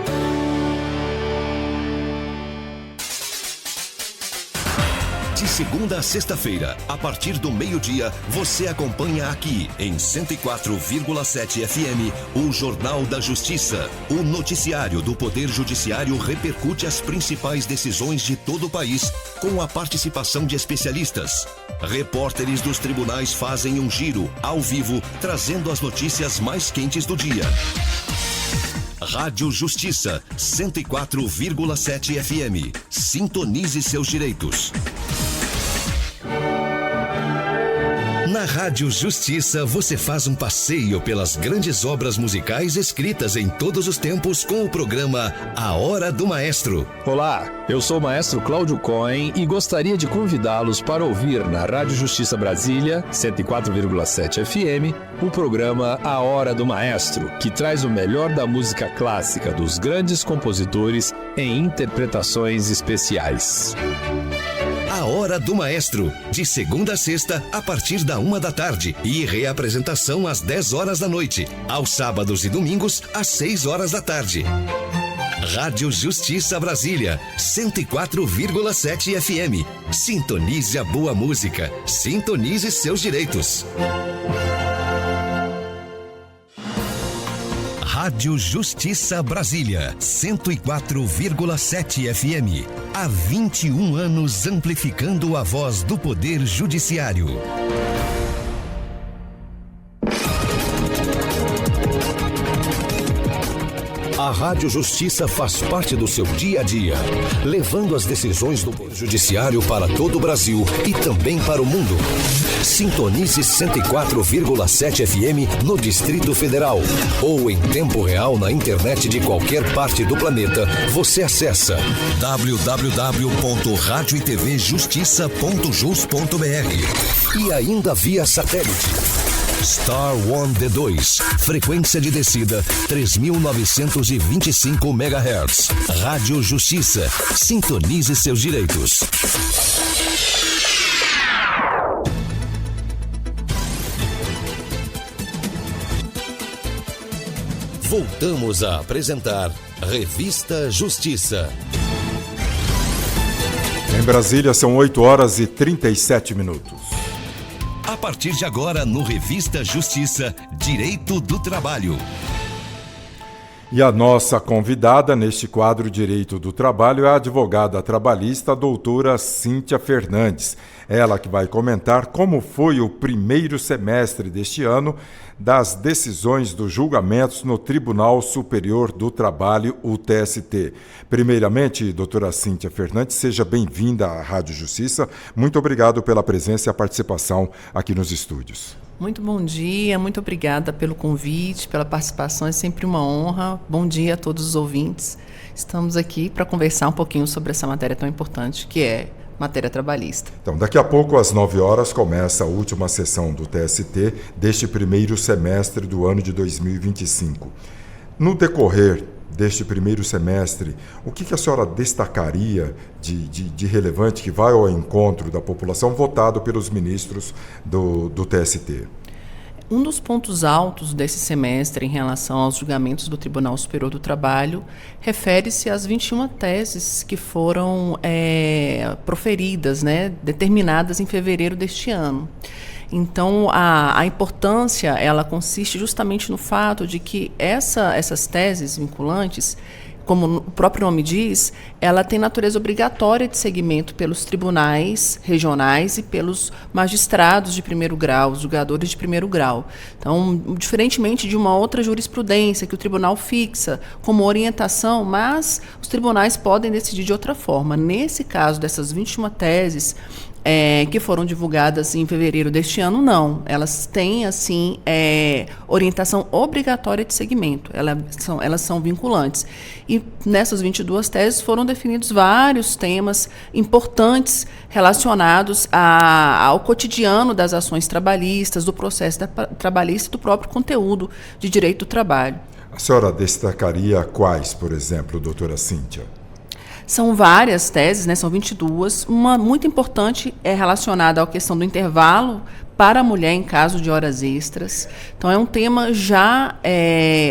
De segunda a sexta-feira, a partir do meio-dia, você acompanha aqui em 104,7 FM o Jornal da Justiça. O noticiário do Poder Judiciário repercute as principais decisões de todo o país, com a participação de especialistas. Repórteres dos tribunais fazem um giro, ao vivo, trazendo as notícias mais quentes do dia. Rádio Justiça, 104,7 FM. Sintonize seus direitos. Na Rádio Justiça, você faz um passeio pelas grandes obras musicais escritas em todos os tempos com o programa A Hora do Maestro. Olá, eu sou o maestro Cláudio Cohen e gostaria de convidá-los para ouvir na Rádio Justiça Brasília, 104,7 FM, o programa A Hora do Maestro, que traz o melhor da música clássica dos grandes compositores em interpretações especiais. A Hora do Maestro, de segunda a sexta, a partir da 1 da tarde e reapresentação às 10 horas da noite, aos sábados e domingos, às 6 horas da tarde. Rádio Justiça Brasília, 104,7 FM. Sintonize a boa música, sintonize seus direitos. Rádio Justiça Brasília, 104,7 FM. Há 21 anos amplificando a voz do Poder Judiciário. A Rádio Justiça faz parte do seu dia a dia, levando as decisões do Poder Judiciário para todo o Brasil e também para o mundo. Sintonize 104,7 FM no Distrito Federal ou em tempo real na internet de qualquer parte do planeta. Você acessa www.radioetvjustiça.jus.br e ainda via satélite. Star One D2, frequência de descida 3.925 MHz. Rádio Justiça, sintonize seus direitos. Voltamos a apresentar Revista Justiça. Em Brasília são 8 horas e 37 minutos. A partir de agora, no Revista Justiça, Direito do Trabalho. E a nossa convidada neste quadro Direito do Trabalho é a advogada trabalhista, a doutora Cíntia Fernandes. Ela que vai comentar como foi o primeiro semestre deste ano das decisões dos julgamentos no Tribunal Superior do Trabalho, o TST. Primeiramente, doutora Cíntia Fernandes, seja bem-vinda à Rádio Justiça. Muito obrigado pela presença e a participação aqui nos estúdios. Muito bom dia, muito obrigada pelo convite, pela participação, é sempre uma honra. Bom dia a todos os ouvintes. Estamos aqui para conversar um pouquinho sobre essa matéria tão importante que é matéria trabalhista. Então, daqui a pouco, às 9 horas, começa a última sessão do TST deste primeiro semestre do ano de 2025. No decorrer deste primeiro semestre, o que a senhora destacaria de relevante que vai ao encontro da população votado pelos ministros do TST? Um dos pontos altos desse semestre em relação aos julgamentos do Tribunal Superior do Trabalho refere-se às 21 teses que foram proferidas, determinadas em fevereiro deste ano. Então, a importância ela consiste justamente no fato de que essas teses vinculantes como o próprio nome diz, ela tem natureza obrigatória de seguimento pelos tribunais regionais e pelos magistrados de primeiro grau, os julgadores de primeiro grau. Então, diferentemente de uma outra jurisprudência que o tribunal fixa como orientação, mas os tribunais podem decidir de outra forma. Nesse caso dessas 21 teses, que foram divulgadas em fevereiro deste ano, não. Elas têm, assim, orientação obrigatória de segmento. Elas são vinculantes. E nessas 22 teses foram definidos vários temas importantes relacionados ao cotidiano das ações trabalhistas, do processo trabalhista e do próprio conteúdo de direito do trabalho. A senhora destacaria quais, por exemplo, doutora Cíntia? São várias teses, né? São 22. Uma muito importante é relacionada à questão do intervalo para a mulher em caso de horas extras. Então, é um tema já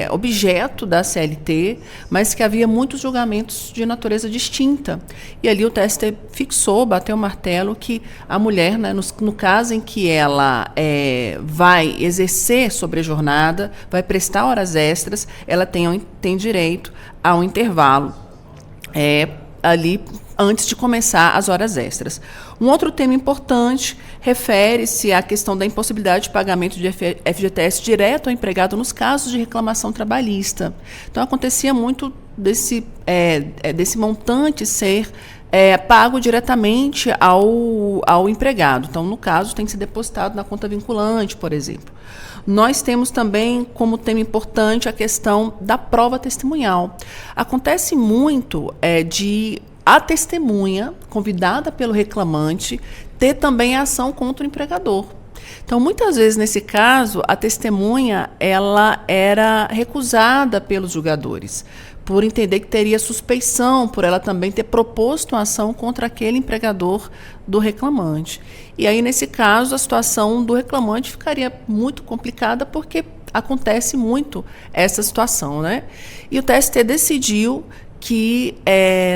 objeto da CLT, mas que havia muitos julgamentos de natureza distinta. E ali o TST fixou, bateu o martelo, que a mulher, né, no caso em que ela vai exercer sobrejornada, vai prestar horas extras, ela tem direito a um intervalo ali antes de começar as horas extras. Um outro tema importante refere-se à questão da impossibilidade de pagamento de FGTS direto ao empregado nos casos de reclamação trabalhista. Então, acontecia muito desse montante ser pago diretamente ao empregado. Então, no caso, tem que ser depositado na conta vinculante, por exemplo. Nós temos também como tema importante a questão da prova testemunhal. Acontece muito de a testemunha, convidada pelo reclamante, ter também a ação contra o empregador. Então, muitas vezes, nesse caso, a testemunha ela era recusada pelos julgadores, por entender que teria suspeição, por ela também ter proposto uma ação contra aquele empregador do reclamante. E aí, nesse caso, a situação do reclamante ficaria muito complicada, porque acontece muito essa situação, né? E o TST decidiu que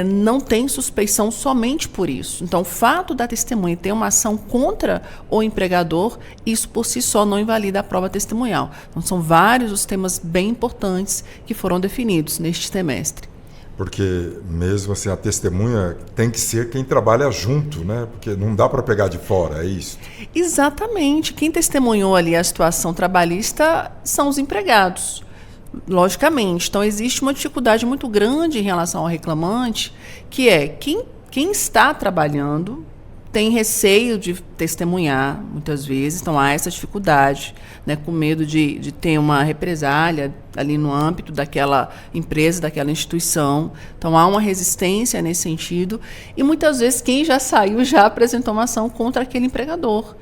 não tem suspeição somente por isso. Então, o fato da testemunha ter uma ação contra o empregador, isso por si só não invalida a prova testemunhal. Então, são vários os temas bem importantes que foram definidos neste semestre. Porque mesmo assim a testemunha tem que ser quem trabalha junto, né? Porque não dá para pegar de fora, é isso? Exatamente. Quem testemunhou ali a situação trabalhista são os empregados. Logicamente. Então, existe uma dificuldade muito grande em relação ao reclamante, que é quem está trabalhando tem receio de testemunhar, muitas vezes. Então, há essa dificuldade, né, com medo de ter uma represália ali no âmbito daquela empresa, daquela instituição. Então, há uma resistência nesse sentido. E, muitas vezes, quem já saiu já apresentou uma ação contra aquele empregador.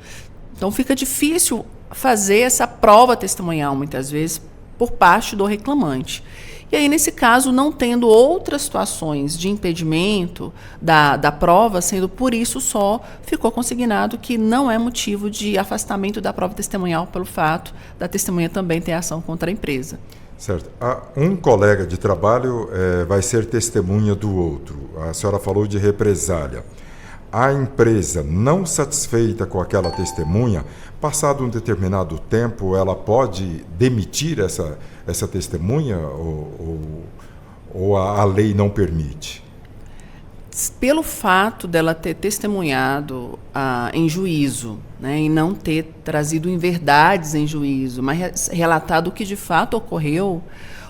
Então, fica difícil fazer essa prova testemunhal, muitas vezes, por parte do reclamante. E aí, nesse caso, não tendo outras situações de impedimento da prova, sendo por isso só, ficou consignado que não é motivo de afastamento da prova testemunhal pelo fato da testemunha também ter ação contra a empresa. Certo. Um colega de trabalho vai ser testemunha do outro. A senhora falou de represália. A empresa, não satisfeita com aquela testemunha, passado um determinado tempo, ela pode demitir essa testemunha ou a lei não permite? Pelo fato dela ter testemunhado em juízo, né, e não ter trazido inverdades em juízo, mas relatado o que de fato ocorreu,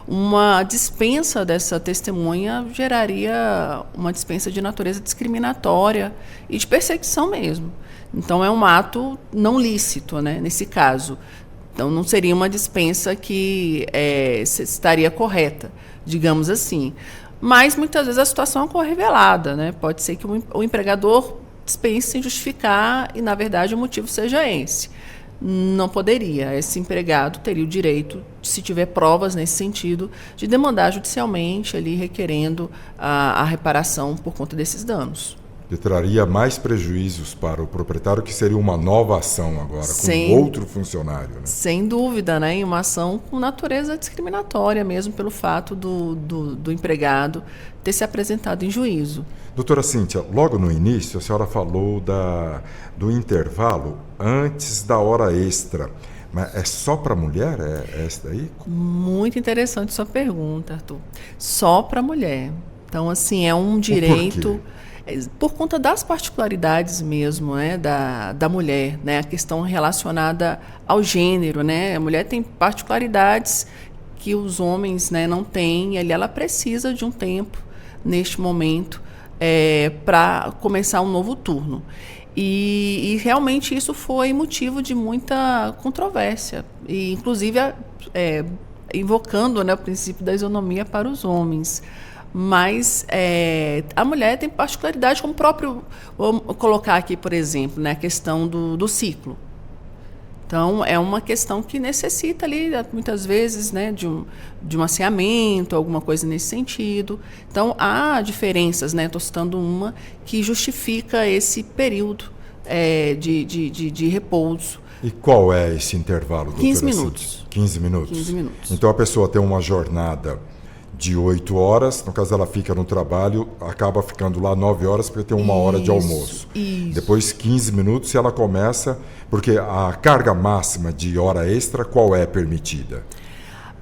uma dispensa dessa testemunha geraria uma dispensa de natureza discriminatória e de perseguição mesmo. Então, é um ato não lícito, né, nesse caso. Então, não seria uma dispensa que estaria correta, digamos assim. Mas, muitas vezes, a situação ocorre revelada, né? Pode ser que o empregador dispense sem justificar e, na verdade, o motivo seja esse. Não poderia. Esse empregado teria o direito, se tiver provas nesse sentido, de demandar judicialmente, ali, requerendo a reparação por conta desses danos. Que traria mais prejuízos para o proprietário, que seria uma nova ação agora, com outro funcionário. Né? Sem dúvida, né? Uma ação com natureza discriminatória mesmo, pelo fato do empregado ter se apresentado em juízo. Doutora Cíntia, logo no início a senhora falou do intervalo antes da hora extra, Mas é só para mulher? É essa daí? Muito interessante sua pergunta, Arthur. Só para mulher. Então, assim, é um direito... Por conta das particularidades mesmo, né, da mulher, né, a questão relacionada ao gênero, né, a mulher tem particularidades que os homens, né, não têm, e ali ela precisa de um tempo, neste momento, para começar um novo turno. E realmente isso foi motivo de muita controvérsia, e inclusive invocando, né, o princípio da isonomia para os homens. Mas a mulher tem particularidade, como o próprio... Vou colocar aqui, por exemplo, né, a questão do ciclo. Então, é uma questão que necessita ali, muitas vezes, né, de um asseamento, alguma coisa nesse sentido. Então, há diferenças, né, estou citando uma, que justifica esse período de repouso. E qual é esse intervalo, doutora? 15 minutos. 15 minutos? 15 minutos. Então, a pessoa tem uma jornada de 8 horas, no caso ela fica no trabalho, acaba ficando lá 9 horas porque tem 1 hora de almoço. Isso. Depois 15 minutos e ela começa, porque a carga máxima de hora extra, qual é permitida?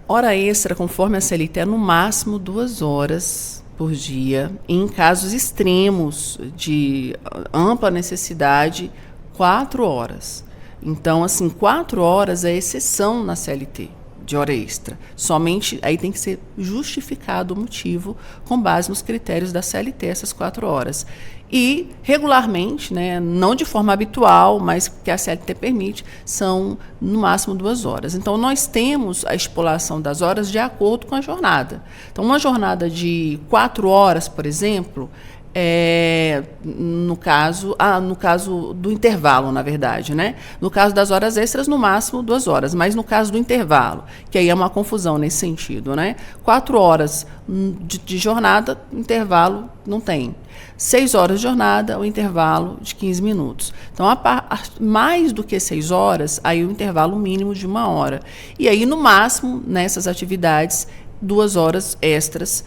Hora extra, conforme a CLT, é no máximo 2 horas por dia. Em casos extremos de ampla necessidade, 4 horas. Então, assim, 4 horas é exceção na CLT. De hora extra. Somente aí tem que ser justificado o motivo com base nos critérios da CLT, essas 4 horas. E, regularmente, né, não de forma habitual, mas que a CLT permite, são no máximo 2 horas. Então, nós temos a estipulação das horas de acordo com a jornada. Então, uma jornada de 4 horas, por exemplo, no caso do intervalo, na verdade, né? No caso das horas extras, no máximo 2 horas, mas no caso do intervalo, que aí é uma confusão nesse sentido, né? 4 horas de jornada, intervalo não tem. 6 horas de jornada, o intervalo de 15 minutos. Então, mais do que 6 horas, aí o intervalo mínimo de 1 hora. E aí, no máximo, nessas atividades, 2 horas extras,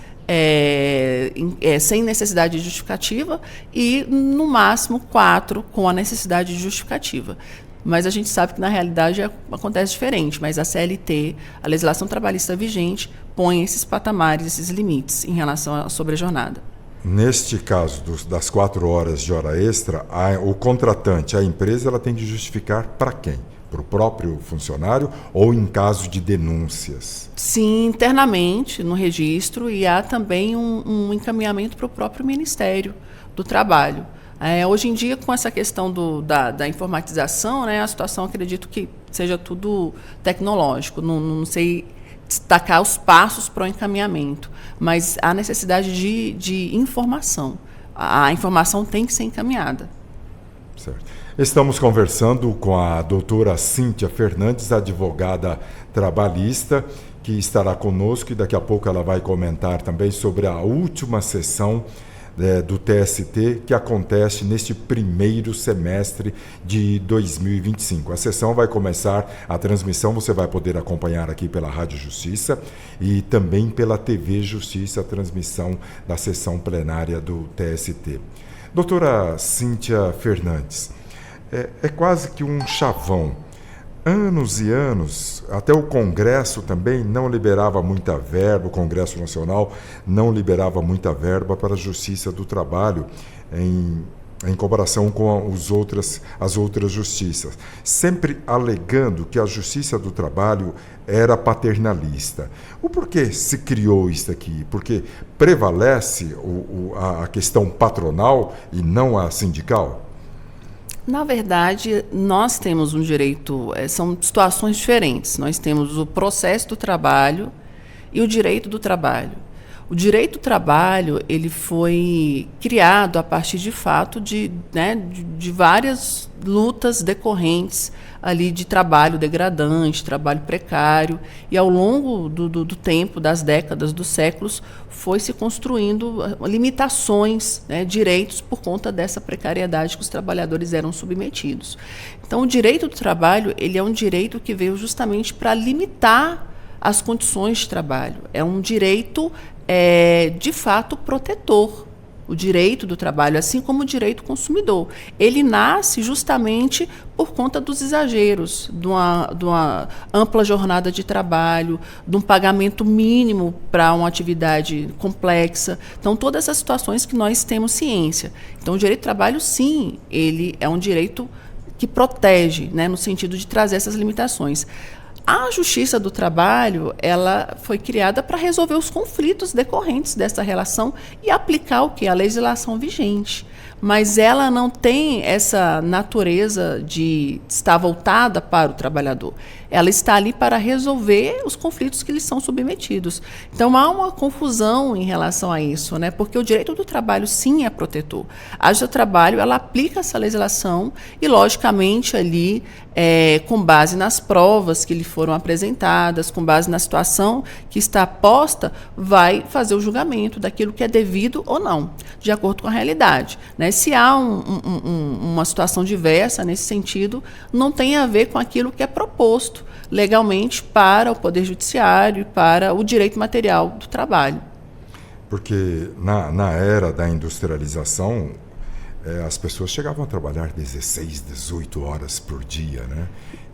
sem necessidade de justificativa, e no máximo 4 com a necessidade de justificativa. Mas a gente sabe que na realidade acontece diferente, mas a CLT, a legislação trabalhista vigente, põe esses patamares, esses limites em relação à sobrejornada. Neste caso das 4 horas de hora extra, o contratante, a empresa, ela tem de justificar para quem? Para o próprio funcionário ou em caso de denúncias? Sim, internamente no registro, e há também um encaminhamento para o próprio Ministério do Trabalho. Hoje em dia, com essa questão da informatização, né, a situação, acredito que seja tudo tecnológico, não sei destacar os passos para o encaminhamento, mas há necessidade de informação. A informação tem que ser encaminhada. Certo. Estamos conversando com a doutora Cíntia Fernandes, advogada trabalhista, que estará conosco, e daqui a pouco ela vai comentar também sobre a última sessão do TST, que acontece neste primeiro semestre de 2025. A sessão vai começar, a transmissão você vai poder acompanhar aqui pela Rádio Justiça e também pela TV Justiça, a transmissão da sessão plenária do TST. Doutora Cíntia Fernandes, é quase que um chavão. Anos e anos, até o Congresso também não liberava muita verba, o Congresso Nacional não liberava muita verba para a Justiça do Trabalho em comparação com as outras justiças, sempre alegando que a Justiça do Trabalho era paternalista. O porquê se criou isso aqui? Porque prevalece a questão patronal e não a sindical? Na verdade, nós temos um direito, são situações diferentes. Nós temos o processo do trabalho e o direito do trabalho. O direito do trabalho, ele foi criado a partir de fato de várias lutas decorrentes ali de trabalho degradante, trabalho precário, e ao longo do tempo, das décadas, dos séculos, foi se construindo limitações, direitos por conta dessa precariedade que os trabalhadores eram submetidos. Então, o direito do trabalho, ele é um direito que veio justamente para limitar as condições de trabalho. É um direito de fato protetor, O direito do trabalho, assim como o direito consumidor. Ele nasce justamente por conta dos exageros, de uma ampla jornada de trabalho, de um pagamento mínimo para uma atividade complexa. Então, todas essas situações que nós temos ciência. Então, o direito do trabalho, sim, ele é um direito que protege, né, no sentido de trazer essas limitações. A Justiça do Trabalho, ela foi criada para resolver os conflitos decorrentes dessa relação e aplicar o que? A legislação vigente. Mas ela não tem essa natureza de estar voltada para o trabalhador. Ela está ali para resolver os conflitos que lhes são submetidos. Então, há uma confusão em relação a isso, né? Porque o direito do trabalho, sim, é protetor. A Justiça do Trabalho, ela aplica essa legislação e, logicamente, ali, com base nas provas que lhe foram apresentadas, com base na situação que está posta, vai fazer o julgamento daquilo que é devido ou não, de acordo com a realidade, né? Se há uma situação diversa nesse sentido, não tem a ver com aquilo que é proposto legalmente para o Poder Judiciário e para o direito material do trabalho. Porque na era da industrialização, as pessoas chegavam a trabalhar 16, 18 horas por dia, né?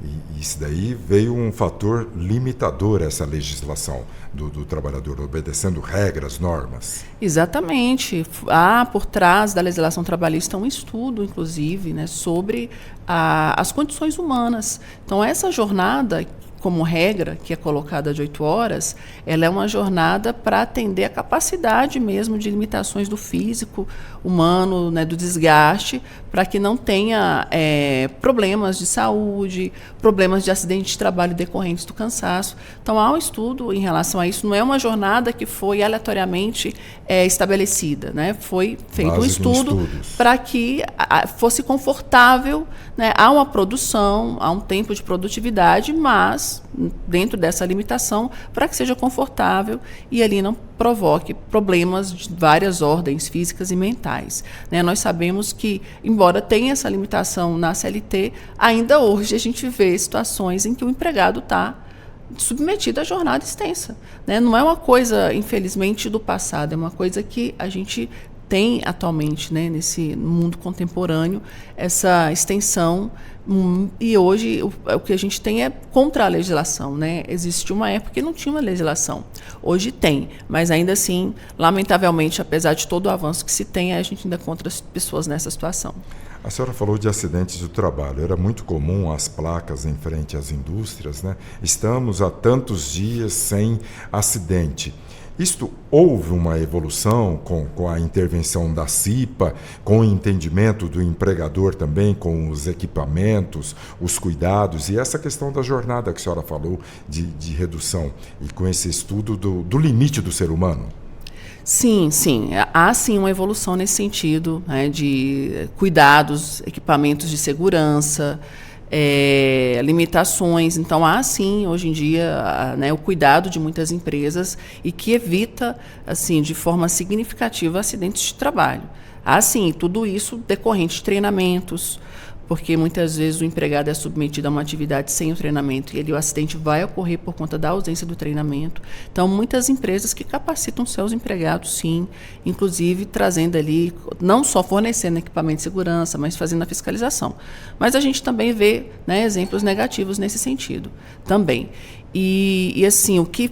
E isso daí veio um fator limitador a essa legislação do trabalhador, obedecendo regras, normas. Exatamente. Há por trás da legislação trabalhista um estudo, inclusive, né, sobre as condições humanas. Então, essa jornada, como regra, que é colocada de 8 horas, ela é uma jornada para atender a capacidade mesmo de limitações do físico humano, né, do desgaste, para que não tenha problemas de saúde, problemas de acidente de trabalho decorrentes do cansaço. Então, há um estudo em relação a isso. Não é uma jornada que foi aleatoriamente estabelecida, né? Foi feito um estudo para que fosse confortável, né? Há uma produção, há um tempo de produtividade, mas dentro dessa limitação, para que seja confortável e ali não provoque problemas de várias ordens físicas e mentais, né? Nós sabemos que, embora tenha essa limitação na CLT, ainda hoje a gente vê situações em que o empregado está submetido à jornada extensa, né? Não é uma coisa, infelizmente, do passado, é uma coisa que a gente tem atualmente, né, nesse mundo contemporâneo, essa extensão, e hoje o que a gente tem é contra a legislação, né? Existe uma época que não tinha uma legislação, hoje tem, mas ainda assim, lamentavelmente, apesar de todo o avanço que se tem, a gente ainda encontra as pessoas nessa situação. A senhora falou de acidentes do trabalho. Era muito comum as placas em frente às indústrias, né? Estamos há tantos dias sem acidente. Isto houve uma evolução com a intervenção da CIPA, com o entendimento do empregador também, com os equipamentos, os cuidados e essa questão da jornada que a senhora falou de redução e com esse estudo do limite do ser humano. Sim. Há sim uma evolução nesse sentido, né, de cuidados, equipamentos de segurança, limitações. Então, há sim, hoje em dia, né, o cuidado de muitas empresas e que evita, assim, de forma significativa, acidentes de trabalho. Há sim, tudo isso decorrente de treinamentos, porque muitas vezes o empregado é submetido a uma atividade sem o treinamento e o acidente vai ocorrer por conta da ausência do treinamento. Então, muitas empresas que capacitam seus empregados, sim, inclusive trazendo ali, não só fornecendo equipamento de segurança, mas fazendo a fiscalização. Mas a gente também vê, né, exemplos negativos nesse sentido também. E assim, o que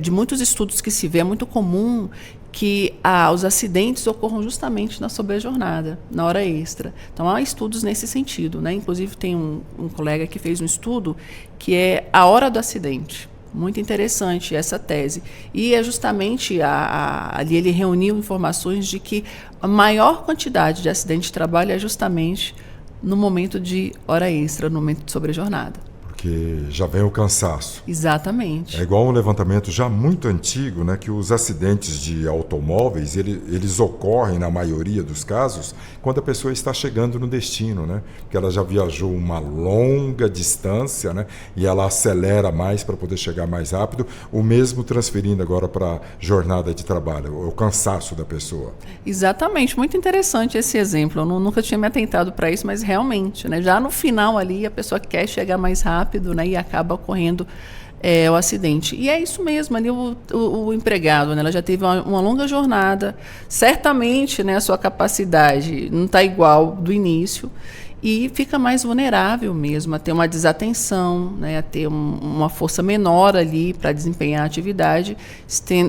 de muitos estudos que se vê é muito comum que os acidentes ocorram justamente na sobrejornada, na hora extra. Então, há estudos nesse sentido, né? Inclusive, tem um colega que fez um estudo que é a hora do acidente. Muito interessante essa tese. E é justamente, ali ele reuniu informações de que a maior quantidade de acidente de trabalho é justamente no momento de hora extra, no momento de sobrejornada. Porque já vem o cansaço. Exatamente. É igual um levantamento já muito antigo, né, que os acidentes de automóveis, eles ocorrem, na maioria dos casos, quando a pessoa está chegando no destino, né? Porque ela já viajou uma longa distância, né, e ela acelera mais para poder chegar mais rápido, o mesmo transferindo agora para a jornada de trabalho, o cansaço da pessoa. Exatamente. Muito interessante esse exemplo. Eu nunca tinha me atentado para isso, mas realmente, né, já no final ali a pessoa quer chegar mais rápido, né, e acaba ocorrendo o acidente. E é isso mesmo, ali o empregado, né, ela já teve uma longa jornada, certamente, né, a sua capacidade não está igual do início, e fica mais vulnerável mesmo a ter uma desatenção, né, a ter uma força menor ali para desempenhar a atividade,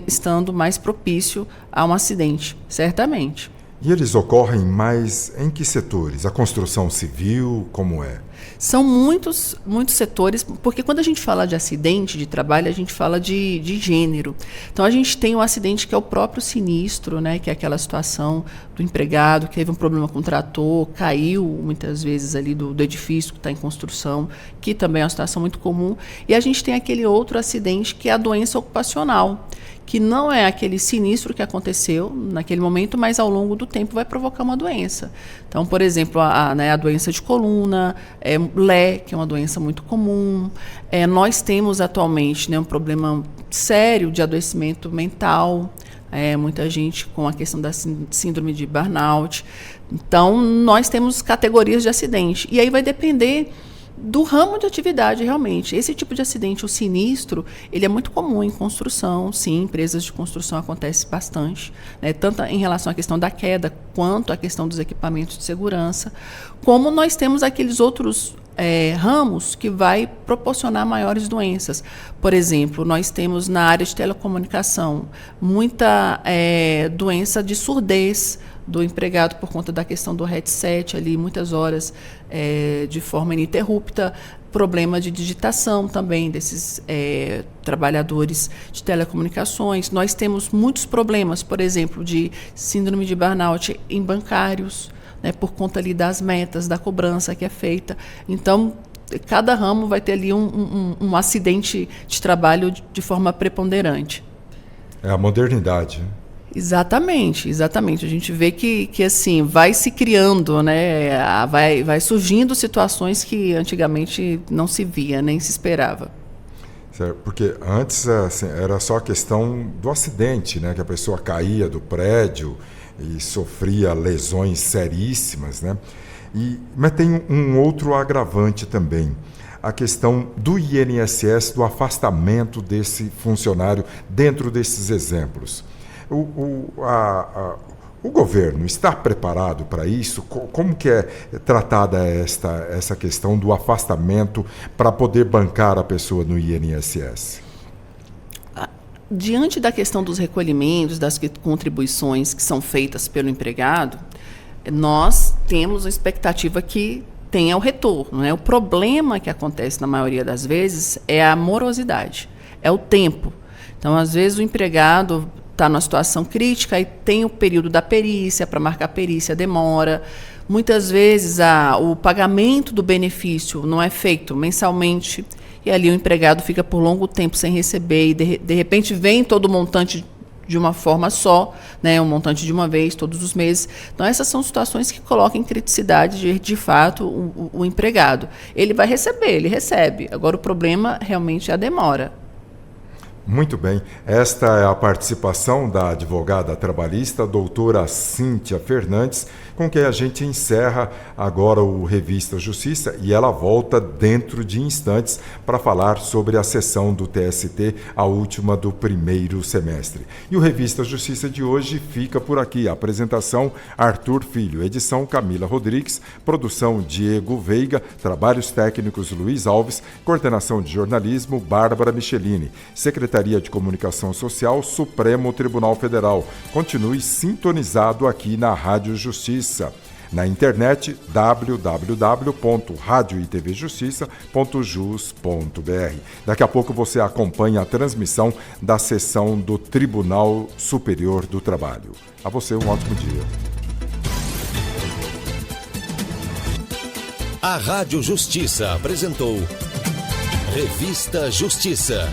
estando mais propício a um acidente, certamente. E eles ocorrem mais em que setores? A construção civil, como é? São muitos setores, porque quando a gente fala de acidente de trabalho, a gente fala de gênero. Então, a gente tem um acidente que é o próprio sinistro, né, que é aquela situação do empregado que teve um problema com o trator, caiu muitas vezes ali do edifício que está em construção, que também é uma situação muito comum. E a gente tem aquele outro acidente que é a doença ocupacional, que não é aquele sinistro que aconteceu naquele momento, mas ao longo do tempo vai provocar uma doença. Então, por exemplo, a doença de coluna, LE, que é uma doença muito comum. Nós temos atualmente, né, um problema sério de adoecimento mental, muita gente com a questão da síndrome de burnout. Então, nós temos categorias de acidente. E aí vai depender do ramo de atividade, realmente. Esse tipo de acidente, o sinistro, ele é muito comum em construção, sim, empresas de construção acontece bastante, né, tanto em relação à questão da queda, quanto à questão dos equipamentos de segurança, como nós temos aqueles outros ramos que vai proporcionar maiores doenças. Por exemplo, nós temos na área de telecomunicação muita doença de surdez do empregado por conta da questão do headset ali, muitas horas de forma ininterrupta, problema de digitação também desses trabalhadores de telecomunicações. Nós temos muitos problemas, por exemplo, de síndrome de burnout em bancários, né, por conta ali das metas, da cobrança que é feita. Então, cada ramo vai ter ali um acidente de trabalho de forma preponderante. É a modernidade, né? Exatamente. A gente vê que assim, vai se criando, né, vai surgindo situações que antigamente não se via, nem se esperava. Certo, porque antes assim, era só a questão do acidente, né, que a pessoa caía do prédio e sofria lesões seríssimas, né? Mas tem um outro agravante também, a questão do INSS, do afastamento desse funcionário dentro desses exemplos. O governo está preparado para isso? Como que é tratada essa questão do afastamento para poder bancar a pessoa no INSS? Diante da questão dos recolhimentos, das contribuições que são feitas pelo empregado, nós temos a expectativa que tenha o retorno, né? O problema que acontece na maioria das vezes é a morosidade, é o tempo. Então, às vezes, o empregado está numa situação crítica e tem o período da perícia, para marcar a perícia demora. Muitas vezes o pagamento do benefício não é feito mensalmente e ali o empregado fica por longo tempo sem receber e de repente vem todo o montante de uma forma só, né, um montante de uma vez, todos os meses. Então, essas são situações que colocam em criticidade, de fato, o empregado. Ele vai receber, ele recebe. Agora, o problema realmente é a demora. Muito bem. Esta é a participação da advogada trabalhista, doutora Cíntia Fernandes, com quem a gente encerra agora o Revista Justiça, e ela volta dentro de instantes para falar sobre a sessão do TST, a última do primeiro semestre. E o Revista Justiça de hoje fica por aqui. A apresentação, Arthur Filho, edição Camila Rodrigues, produção Diego Veiga, trabalhos técnicos Luiz Alves, coordenação de jornalismo Bárbara Michelini, Secretaria de Comunicação Social, Supremo Tribunal Federal. Continue sintonizado aqui na Rádio Justiça. Na internet, www.radioitvjustiça.jus.br. Daqui a pouco você acompanha a transmissão da sessão do Tribunal Superior do Trabalho. A você um ótimo dia. A Rádio Justiça apresentou Revista Justiça.